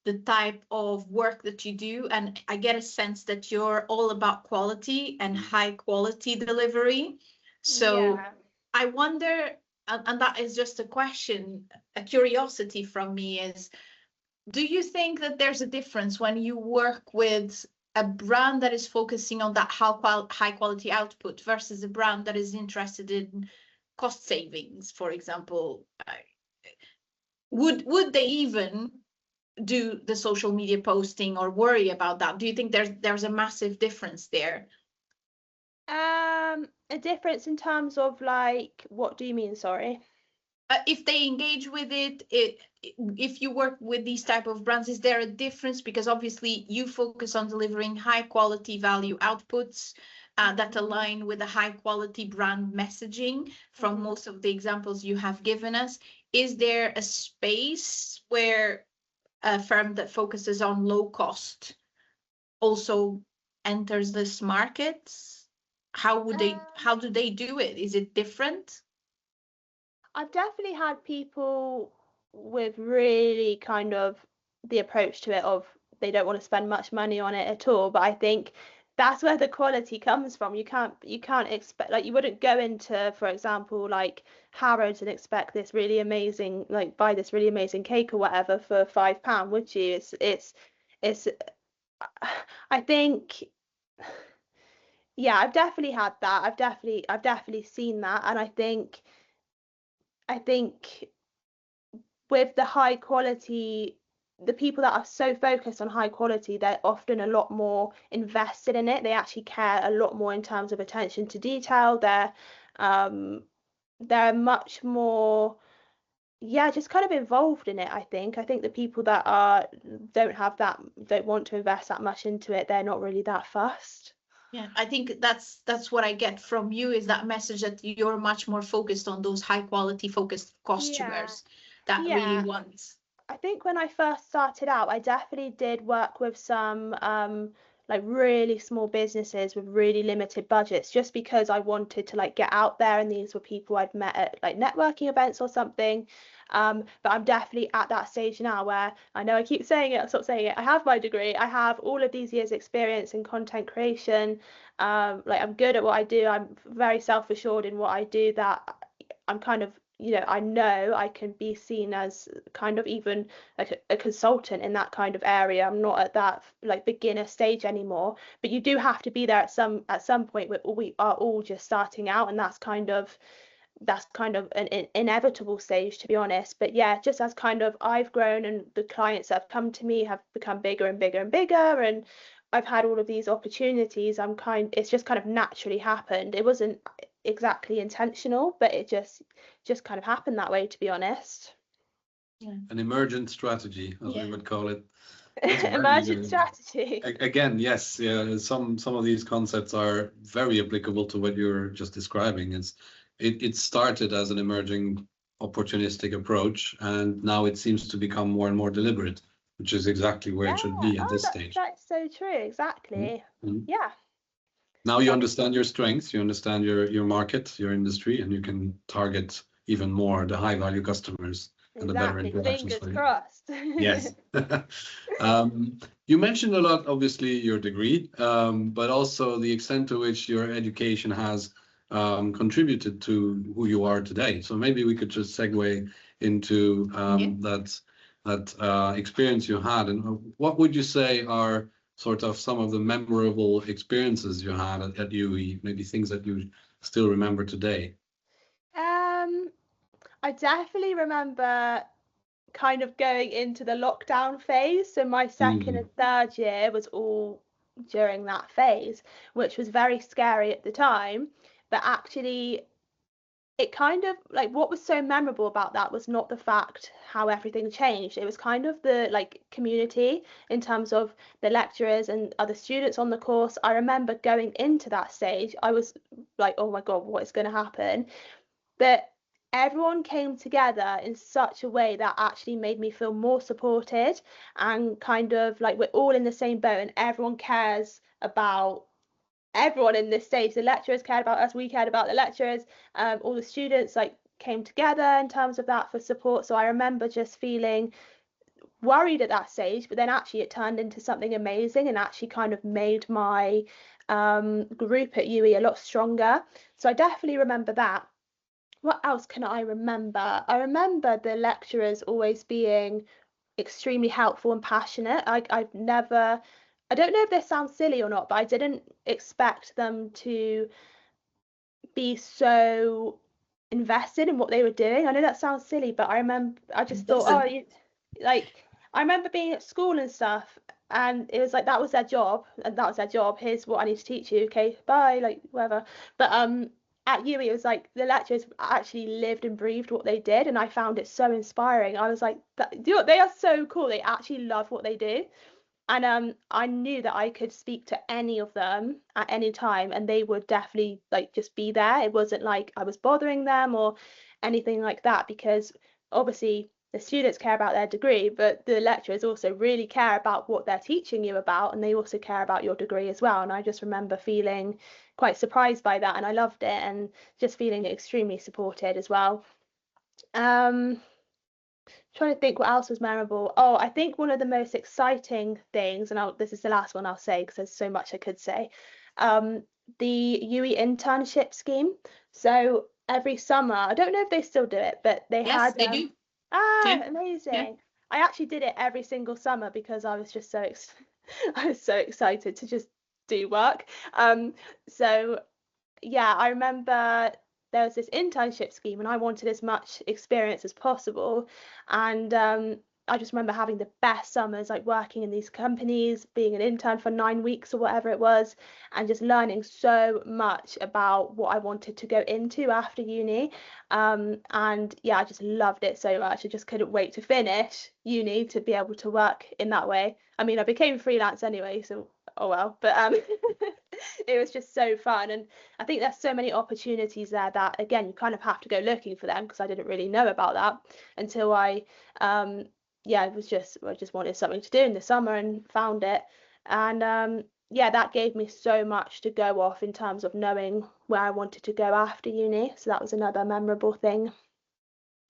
the type of work that you do, and I get a sense that you're all about quality and high quality delivery. So
Yeah.
I wonder, and that is just a question, a curiosity from me is, do you think that there's a difference when you work with a brand that is focusing on that high quality output versus a brand that is interested in cost savings, for example? Would they even do the social media posting or worry about that? Do you think there's a massive difference there?
A difference in terms of like, what do you mean? Sorry.
If they engage with it, if you work with these type of brands, is there a difference? Because obviously you focus on delivering high quality value outputs that align with the high quality brand messaging from most of the examples you have given us. Is there a space where a firm that focuses on low cost also enters this market? How do they do it? Is it different?
I've definitely had people with really kind of the approach to it of they don't want to spend much money on it at all. But I think that's where the quality comes from. You can't expect, like, you wouldn't go into, for example, like Harrods and expect this really amazing, like buy this really amazing cake or whatever for £5, would you? It's I think, yeah, I've definitely had that. I've definitely seen that, and I think with the high quality, the people that are so focused on high quality, they're often a lot more invested in it. They actually care a lot more in terms of attention to detail. They're much more, yeah, just kind of involved in it. I think the people that don't want to invest that much into it, they're not really that fussed.
Yeah, I think that's what I get from you, is that message that you're much more focused on those high quality focused costumers that really want.
I think when I first started out, I definitely did work with some like really small businesses with really limited budgets, just because I wanted to like get out there, and these were people I'd met at like networking events or something. But I'm definitely at that stage now where I know I keep saying it, I'll stop saying it. I have my degree, I have all of these years experience in content creation. Like I'm good at what I do. I'm very self-assured in what I do, that I'm kind of, I know I can be seen as kind of even like a consultant in that kind of area. I'm not at that like beginner stage anymore, but you do have to be there at some point. We are all just starting out, and that's kind of an inevitable stage, to be honest. But yeah, just as kind of I've grown and the clients that have come to me have become bigger and bigger and bigger, and I've had all of these opportunities, it's just kind of naturally happened. It wasn't exactly intentional, but it just kind of happened that way, to be honest.
Yeah.
An emergent strategy, as we would call it.
Emergent strategy.
Again, yes, yeah. Some of these concepts are very applicable to what you're just describing. It started as an emerging opportunistic approach, and now it seems to become more and more deliberate, which is exactly where it should be at this stage.
That's so true. Exactly. Yeah.
Now you understand your strengths, you understand your market, your industry, and you can target even more the high value customers and the better interactions for you.
Crossed.
Yes. You mentioned a lot, obviously, your degree, but also the extent to which your education has contributed to who you are today. So maybe we could just segue into that experience you had, and what would you say are sort of some of the memorable experiences you had at UE, maybe things that you still remember today?
I definitely remember kind of going into the lockdown phase. So my second and third year was all during that phase, which was very scary at the time. But actually, it kind of like, what was so memorable about that was not the fact how everything changed. It was kind of the like community in terms of the lecturers and other students on the course. I remember going into that stage, I was like, oh my God, what is going to happen? But everyone came together in such a way that actually made me feel more supported, and kind of like we're all in the same boat, and everyone cares about everyone in this stage. The lecturers cared about us, we cared about the lecturers, all the students like came together in terms of that for support. So I remember just feeling worried at that stage, but then actually it turned into something amazing and actually kind of made my group at UE a lot stronger. So I definitely remember that. What else can I remember? I remember the lecturers always being extremely helpful and passionate. I don't know if this sounds silly or not, but I didn't expect them to be so invested in what they were doing. I know that sounds silly, but I just thought, I remember being at school and stuff, and it was like that was their job, Here's what I need to teach you. Okay, bye, like whatever. But at UE, it was like the lecturers actually lived and breathed what they did, and I found it so inspiring. I was like, they are so cool. They actually love what they do. And I knew that I could speak to any of them at any time, and they would definitely like just be there. It wasn't like I was bothering them or anything like that, because obviously the students care about their degree, but the lecturers also really care about what they're teaching you about, and they also care about your degree as well. And I just remember feeling quite surprised by that, and I loved it, and just feeling extremely supported as well. Trying to think what else was memorable. Oh, I think one of the most exciting things, and this is the last one I'll say because there's so much I could say, the UE internship scheme. So every summer, I don't know if they still do it, but they had.
Yes, they do.
Amazing. Yeah. I actually did it every single summer because I was just so I was so excited to just do work. So yeah, I remember there was this internship scheme and I wanted as much experience as possible. And I just remember having the best summers, like working in these companies, being an intern for 9 weeks or whatever it was, and just learning so much about what I wanted to go into after uni. And yeah, I just loved it so much. I just couldn't wait to finish uni to be able to work in that way. I mean, I became freelance anyway, so oh well, but it was just so fun. And I think there's so many opportunities there that, again, you kind of have to go looking for them, because I didn't really know about that until I just wanted something to do in the summer and found it. And yeah, that gave me so much to go off in terms of knowing where I wanted to go after uni. So that was another memorable thing.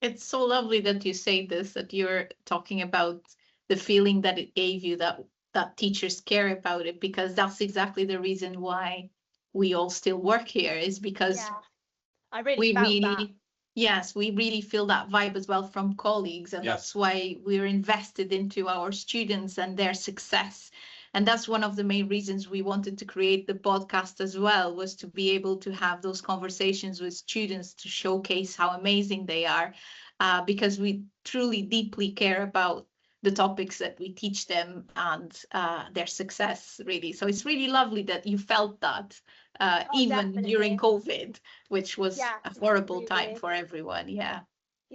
It's so lovely that you say this, that you're talking about the feeling that it gave you, that teachers care about it, because that's exactly the reason why we all still work here, is because
I really felt that.
Yes, we really feel that vibe as well from colleagues, and that's why we're invested into our students and their success. And that's one of the main reasons we wanted to create the podcast as well, was to be able to have those conversations with students to showcase how amazing they are, because we truly deeply care about the topics that we teach them and their success, really. So it's really lovely that you felt that even
Definitely.
during COVID, which was a horrible time for everyone.
Yeah,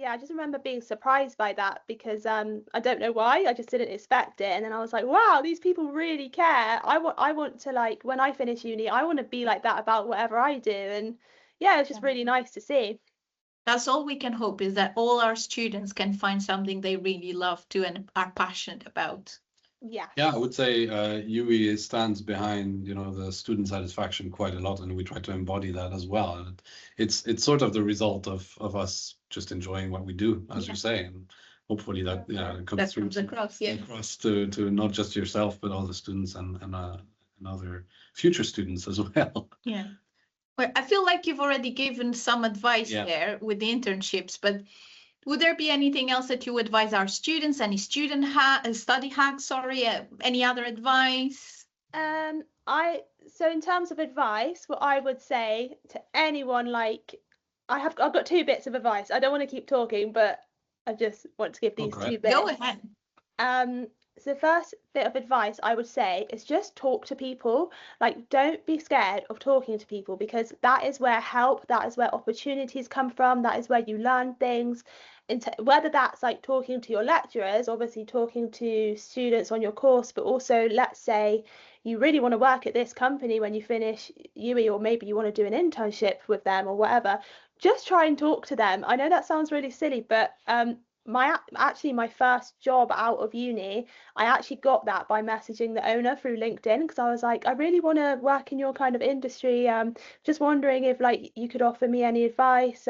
I just remember being surprised by that, because I don't know why, I just didn't expect it. And then I was like, wow, these people really care. I want to, like, when I finish uni, I want to be like that about whatever I do. And yeah, it was just really nice to see.
That's all we can hope, is that all our students can find something they really love to and are passionate about.
Yeah,
I would say UE stands behind, the student satisfaction quite a lot, and we try to embody that as well. And it's sort of the result of us just enjoying what we do, as you say, and hopefully that comes across to not just yourself but all the students and other future students as well.
Yeah. Well, I feel like you've already given some advice there with the internships, but would there be anything else that you advise our students? Any study hacks? Sorry, any other advice?
So in terms of advice, what I would say to anyone, like, I've got 2 bits of advice. I don't want to keep talking, but I just want to give these 2 bits.
Go ahead.
So the first bit of advice I would say is just talk to people. Like, don't be scared of talking to people, because that is where that is where opportunities come from. That is where you learn things. Whether that's like talking to your lecturers, obviously talking to students on your course, but also, let's say you really want to work at this company when you finish UE, or maybe you want to do an internship with them or whatever. Just try and talk to them. I know that sounds really silly, but my first job out of uni, I actually got that by messaging the owner through LinkedIn, because I was like, I really want to work in your kind of industry. Just wondering if, like, you could offer me any advice,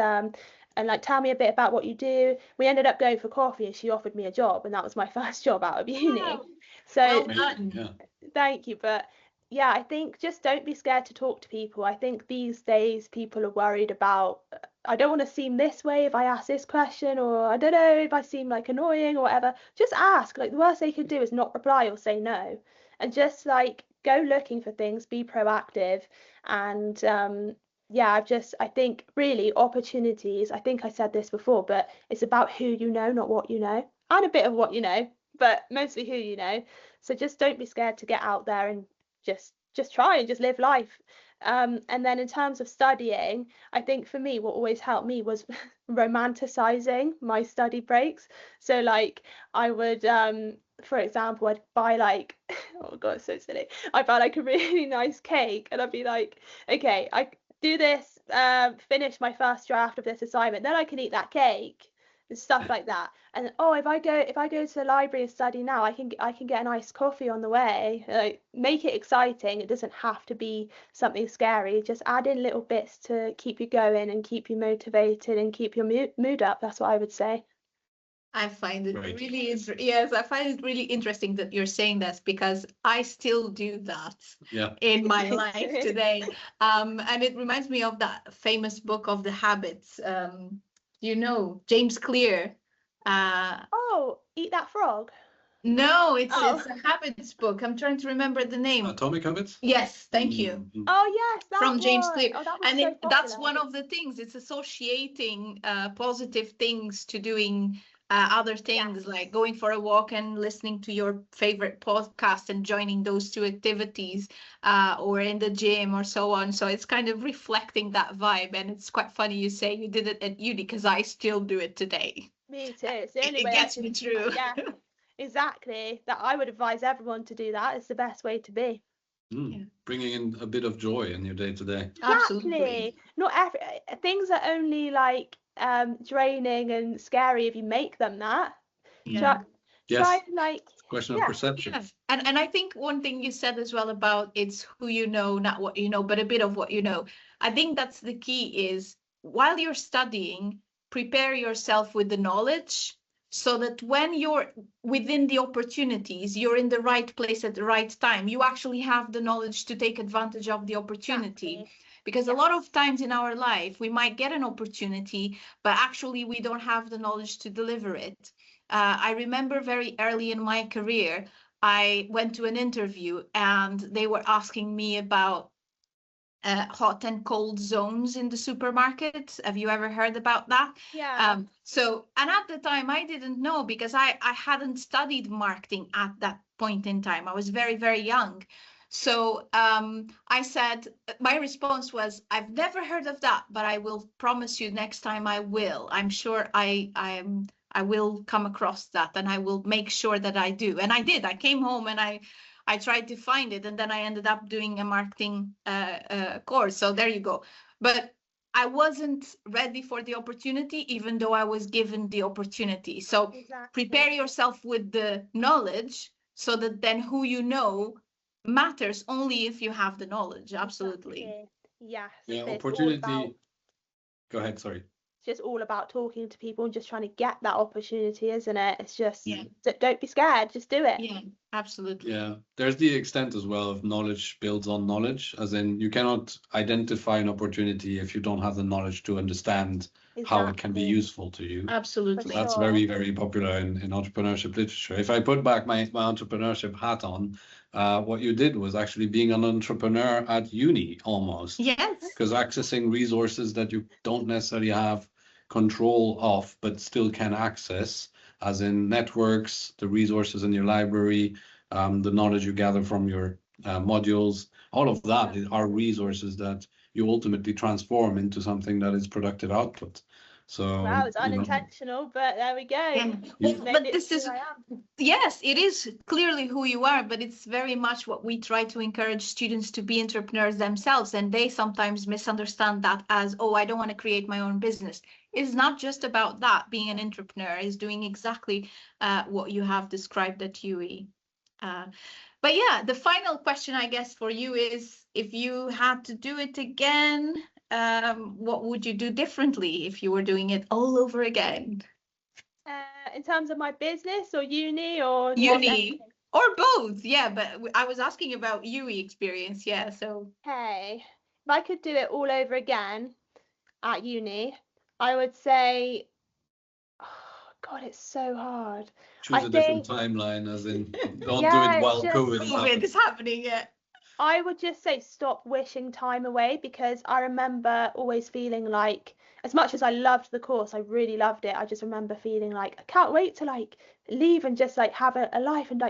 and like tell me a bit about what you do. We ended up going for coffee and she offered me a job, and that was my first job out of uni.
Wow.
So
well done.
Thank you. But yeah, I think just don't be scared to talk to people. I think these days people are worried about, I don't want to seem this way if I ask this question, or I don't know if I seem like annoying or whatever. Just ask. Like, the worst they could do is not reply or say no, and just like go looking for things, be proactive. And I think really opportunities, I think I said this before, but it's about who you know, not what you know, and a bit of what you know, but mostly who you know. So just don't be scared to get out there and just try and just live life. And then in terms of studying, I think for me, what always helped me was romanticizing my study breaks. So like I would, for example, I'd buy like, oh God, it's so silly. I'd buy like a really nice cake, and I'd be like, okay, I do this, finish my first draft of this assignment, then I can eat that cake. And stuff like that. And if I go to the library and study now, I can get a nice coffee on the way. Like, make it exciting. It doesn't have to be something scary. Just add in little bits to keep you going and keep you motivated and keep your mood up. That's what I would say.
I find it I find it really interesting that you're saying this, because I still do that in my life today. And it reminds me of that famous book of the habits. James Clear.
Eat That Frog.
No, it's
Oh.
it's a habits book. I'm trying to remember the name.
Atomic Habits?
Yes, thank you.
Mhm.
Oh yes, that
From James
one.
Clear.
Oh, that was
And
so
that's
popular.
one of the things. It's associating positive things to doing other things, like going for a walk and listening to your favorite podcast and joining those two activities, or in the gym or so on. So it's kind of reflecting that vibe. And it's quite funny you say you did it at uni, because I still do it today.
Me too. It's the only
It
way
gets
I
me
can.
through.
Yeah, exactly. That I would advise everyone to do that. It's the best way to be.
Yeah.
Bringing in a bit of joy in your day to day.
Absolutely.
Exactly. Not every things are only like draining and scary if you make them that.
Yeah.
Try
Yes.
and like
Question of perception.
Yes. And I think one thing you said as well about it's who you know, not what you know, but a bit of what you know. I think that's the key is while you're studying, prepare yourself with the knowledge so that when you're within the opportunities, you're in the right place at the right time. You actually have the knowledge to take advantage of the opportunity.
Exactly.
Because a lot of times in our life, we might get an opportunity, but actually we don't have the knowledge to deliver it. I remember very early in my career, I went to an interview and they were asking me about hot and cold zones in the supermarket. Have you ever heard about that?
Yeah.
And at the time I didn't know because I hadn't studied marketing at that point in time. I was very, very young. So I said, my response was, I've never heard of that, but I will promise you next time I will. I'm sure I will come across that and I will make sure that I do. And I did. I came home and I tried to find it, and then I ended up doing a marketing course. So there you go. But I wasn't ready for the opportunity, even though I was given the opportunity. So
Exactly.
prepare yourself with the knowledge so that then who you know matters only if you have the knowledge. Absolutely.
Exactly. Yes.
Yeah,
It's
opportunity. Go ahead, sorry.
just all about talking to people and just trying to get that opportunity, isn't it? It's just
Yeah.
don't be scared, just do it.
Yeah, absolutely.
Yeah, there's the extent as well of knowledge builds on knowledge, as in you cannot identify an opportunity if you don't have the knowledge to understand how it can be
Exactly.
useful to you.
Absolutely.
That's
Sure.
very, very popular in entrepreneurship literature. If I put back my entrepreneurship hat on, what you did was actually being an entrepreneur at uni almost.
Yes.
Because accessing resources that you don't necessarily have control of, but still can access, as in networks, the resources in your library, the knowledge you gather from your modules, all of that are resources that you ultimately transform into something that is productive output. So
Wow, it's
you know,
unintentional, but there we go.
Yeah.
Made
But
it
this
who
is,
I am.
yes, it is clearly who you are, but it's very much what we try to encourage students to be entrepreneurs themselves. And they sometimes misunderstand that as, oh, I don't want to create my own business. It's not just about that. Being an entrepreneur is doing exactly what you have described at UE. But yeah, the final question, I guess, for you is, if you had to do it again, what would you do differently if you were doing it all over again?
In terms of my business or uni or just
Uni
anything?
or both, yeah, but I was asking about UE experience, yeah, so.
Hey, if I could do it all over again at uni, I would say, oh God, it's so hard.
choose
I
a different
think,
timeline, as in don't do
yeah,
it while
it's
COVID
just,
is
COVID
happening.
is happening, yeah.
I would just say stop wishing time away, because I remember always feeling like, as much as I loved the course, I really loved it. I just remember feeling like I can't wait to like leave and just like have a life and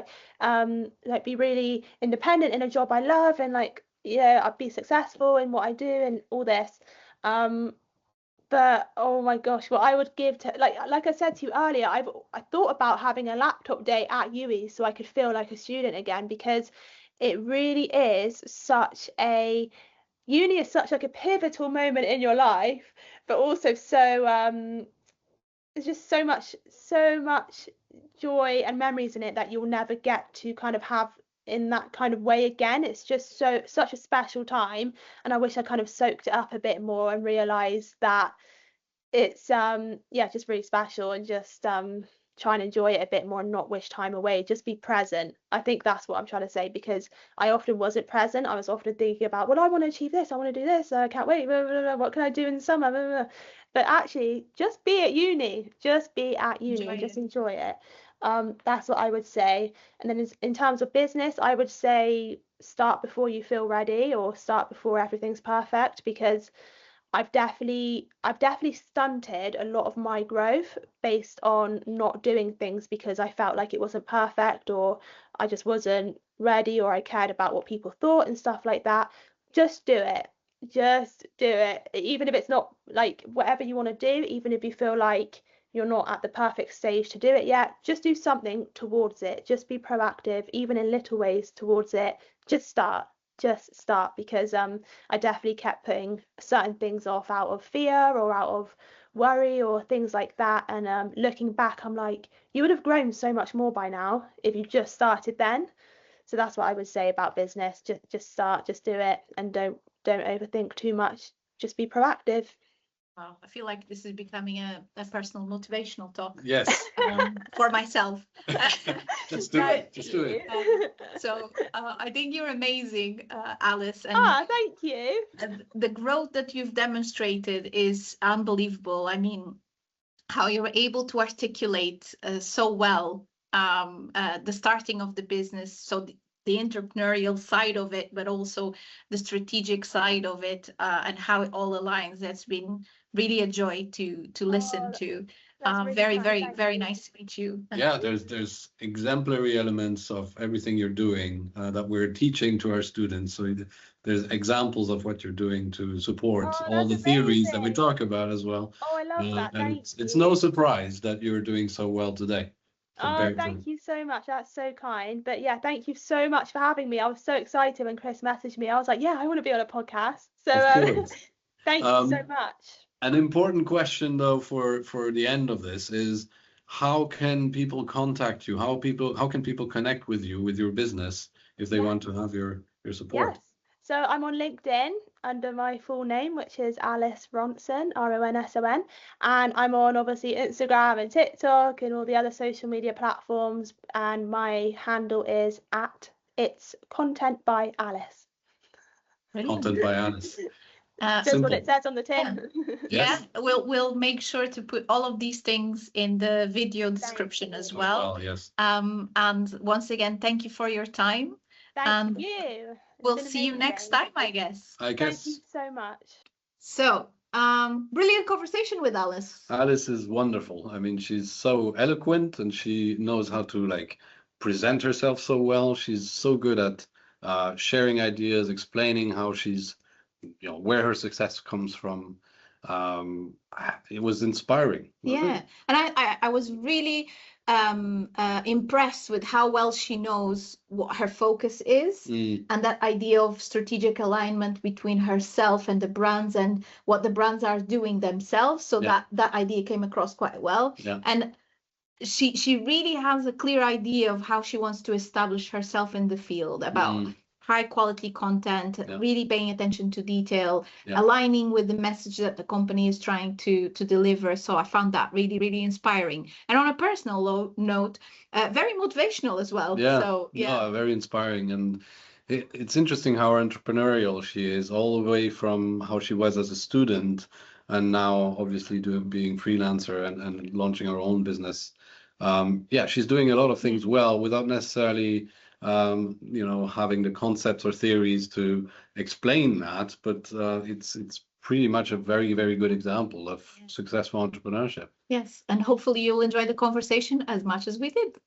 like be really independent in a job I love, and like, I'd be successful in what I do and all this. But oh my gosh, what I would give to, like I said to you earlier, I thought about having a laptop day at UE so I could feel like a student again, because it really is such a uni is such like a pivotal moment in your life, but also so there's just so much joy and memories in it that you'll never get to kind of have in that kind of way again. It's just such a special time, and I wish I kind of soaked it up a bit more and realized that it's just really special, and just try and enjoy it a bit more and not wish time away. Just be present. I think that's what I'm trying to say, because I often wasn't present. I was often thinking about, well, I want to achieve this, I want to do this, I can't wait, blah, blah, blah, what can I do in the summer, blah, blah, blah. But actually just be at uni, just
Enjoy
just
it.
enjoy it. That's what I would say. And then in terms of business, I would say start before you feel ready, or start before everything's perfect, because I've definitely stunted a lot of my growth based on not doing things because I felt like it wasn't perfect, or I just wasn't ready, or I cared about what people thought and stuff like that. Just do it. Just do it. Even if it's not like whatever you want to do, even if you feel like you're not at the perfect stage to do it yet, just do something towards it. Just be proactive, even in little ways towards it. Just start. Just start, because I definitely kept putting certain things off out of fear or out of worry or things like that. And looking back, I'm like, you would have grown so much more by now if you just started then. So that's what I would say about business. Just start, just do it, and don't overthink too much. Just be proactive.
Wow, I feel like this is becoming a personal motivational talk.
Yes.
For myself.
Just do it. Just do it.
So I think you're amazing, Alice. And
thank you.
the growth that you've demonstrated is unbelievable. I mean, how you're able to articulate so well the starting of the business, so the entrepreneurial side of it, but also the strategic side of it, and how it all aligns. That's been really a joy to listen to.
Really
very nice to meet you.
Yeah, there's exemplary elements of everything you're doing that we're teaching to our students. So there's examples of what you're doing to support all the theories that we talk about as well.
Oh, I love that.
And it's no surprise that you're doing so well today.
Oh, thank you so much. That's so kind. But yeah, thank you so much for having me. I was so excited when Chris messaged me. I was like, yeah, I want to be on a podcast. So thank you so much.
An important question though for the end of this is, how can people contact you? How can people connect with you, with your business, if they want to have your support?
Yes. So I'm on LinkedIn under my full name, which is Alice Ronson, Ronson, and I'm on obviously Instagram and TikTok and all the other social media platforms, and my handle is @itscontentbyalice.
Content by Alice.
That's what it says on the tin.
Yes.
Yeah, we'll make sure to put all of these things in the video description as well.
Yes.
And once again, thank you for your time.
Thank you.
We'll see you next time, I guess.
I guess.
Thank you so much.
So, brilliant conversation with Alice.
Alice is wonderful. I mean, she's so eloquent and she knows how to like present herself so well. She's so good at sharing ideas, explaining how she's, where her success comes from. It was inspiring.
Yeah, and I was really impressed with how well she knows what her focus is, and that idea of strategic alignment between herself and the brands and what the brands are doing themselves. So that idea came across quite well.
Yeah.
And she really has a clear idea of how she wants to establish herself in the field about high quality content, really paying attention to detail, aligning with the message that the company is trying to deliver. So I found that really, really inspiring. And on a personal note, very motivational as well.
Yeah,
so,
very inspiring. And it's interesting how entrepreneurial she is, all the way from how she was as a student and now obviously being freelancer and launching her own business. She's doing a lot of things well without necessarily having the concepts or theories to explain that, but it's pretty much a very, very good example of successful entrepreneurship.
Yes, and hopefully you'll enjoy the conversation as much as we did.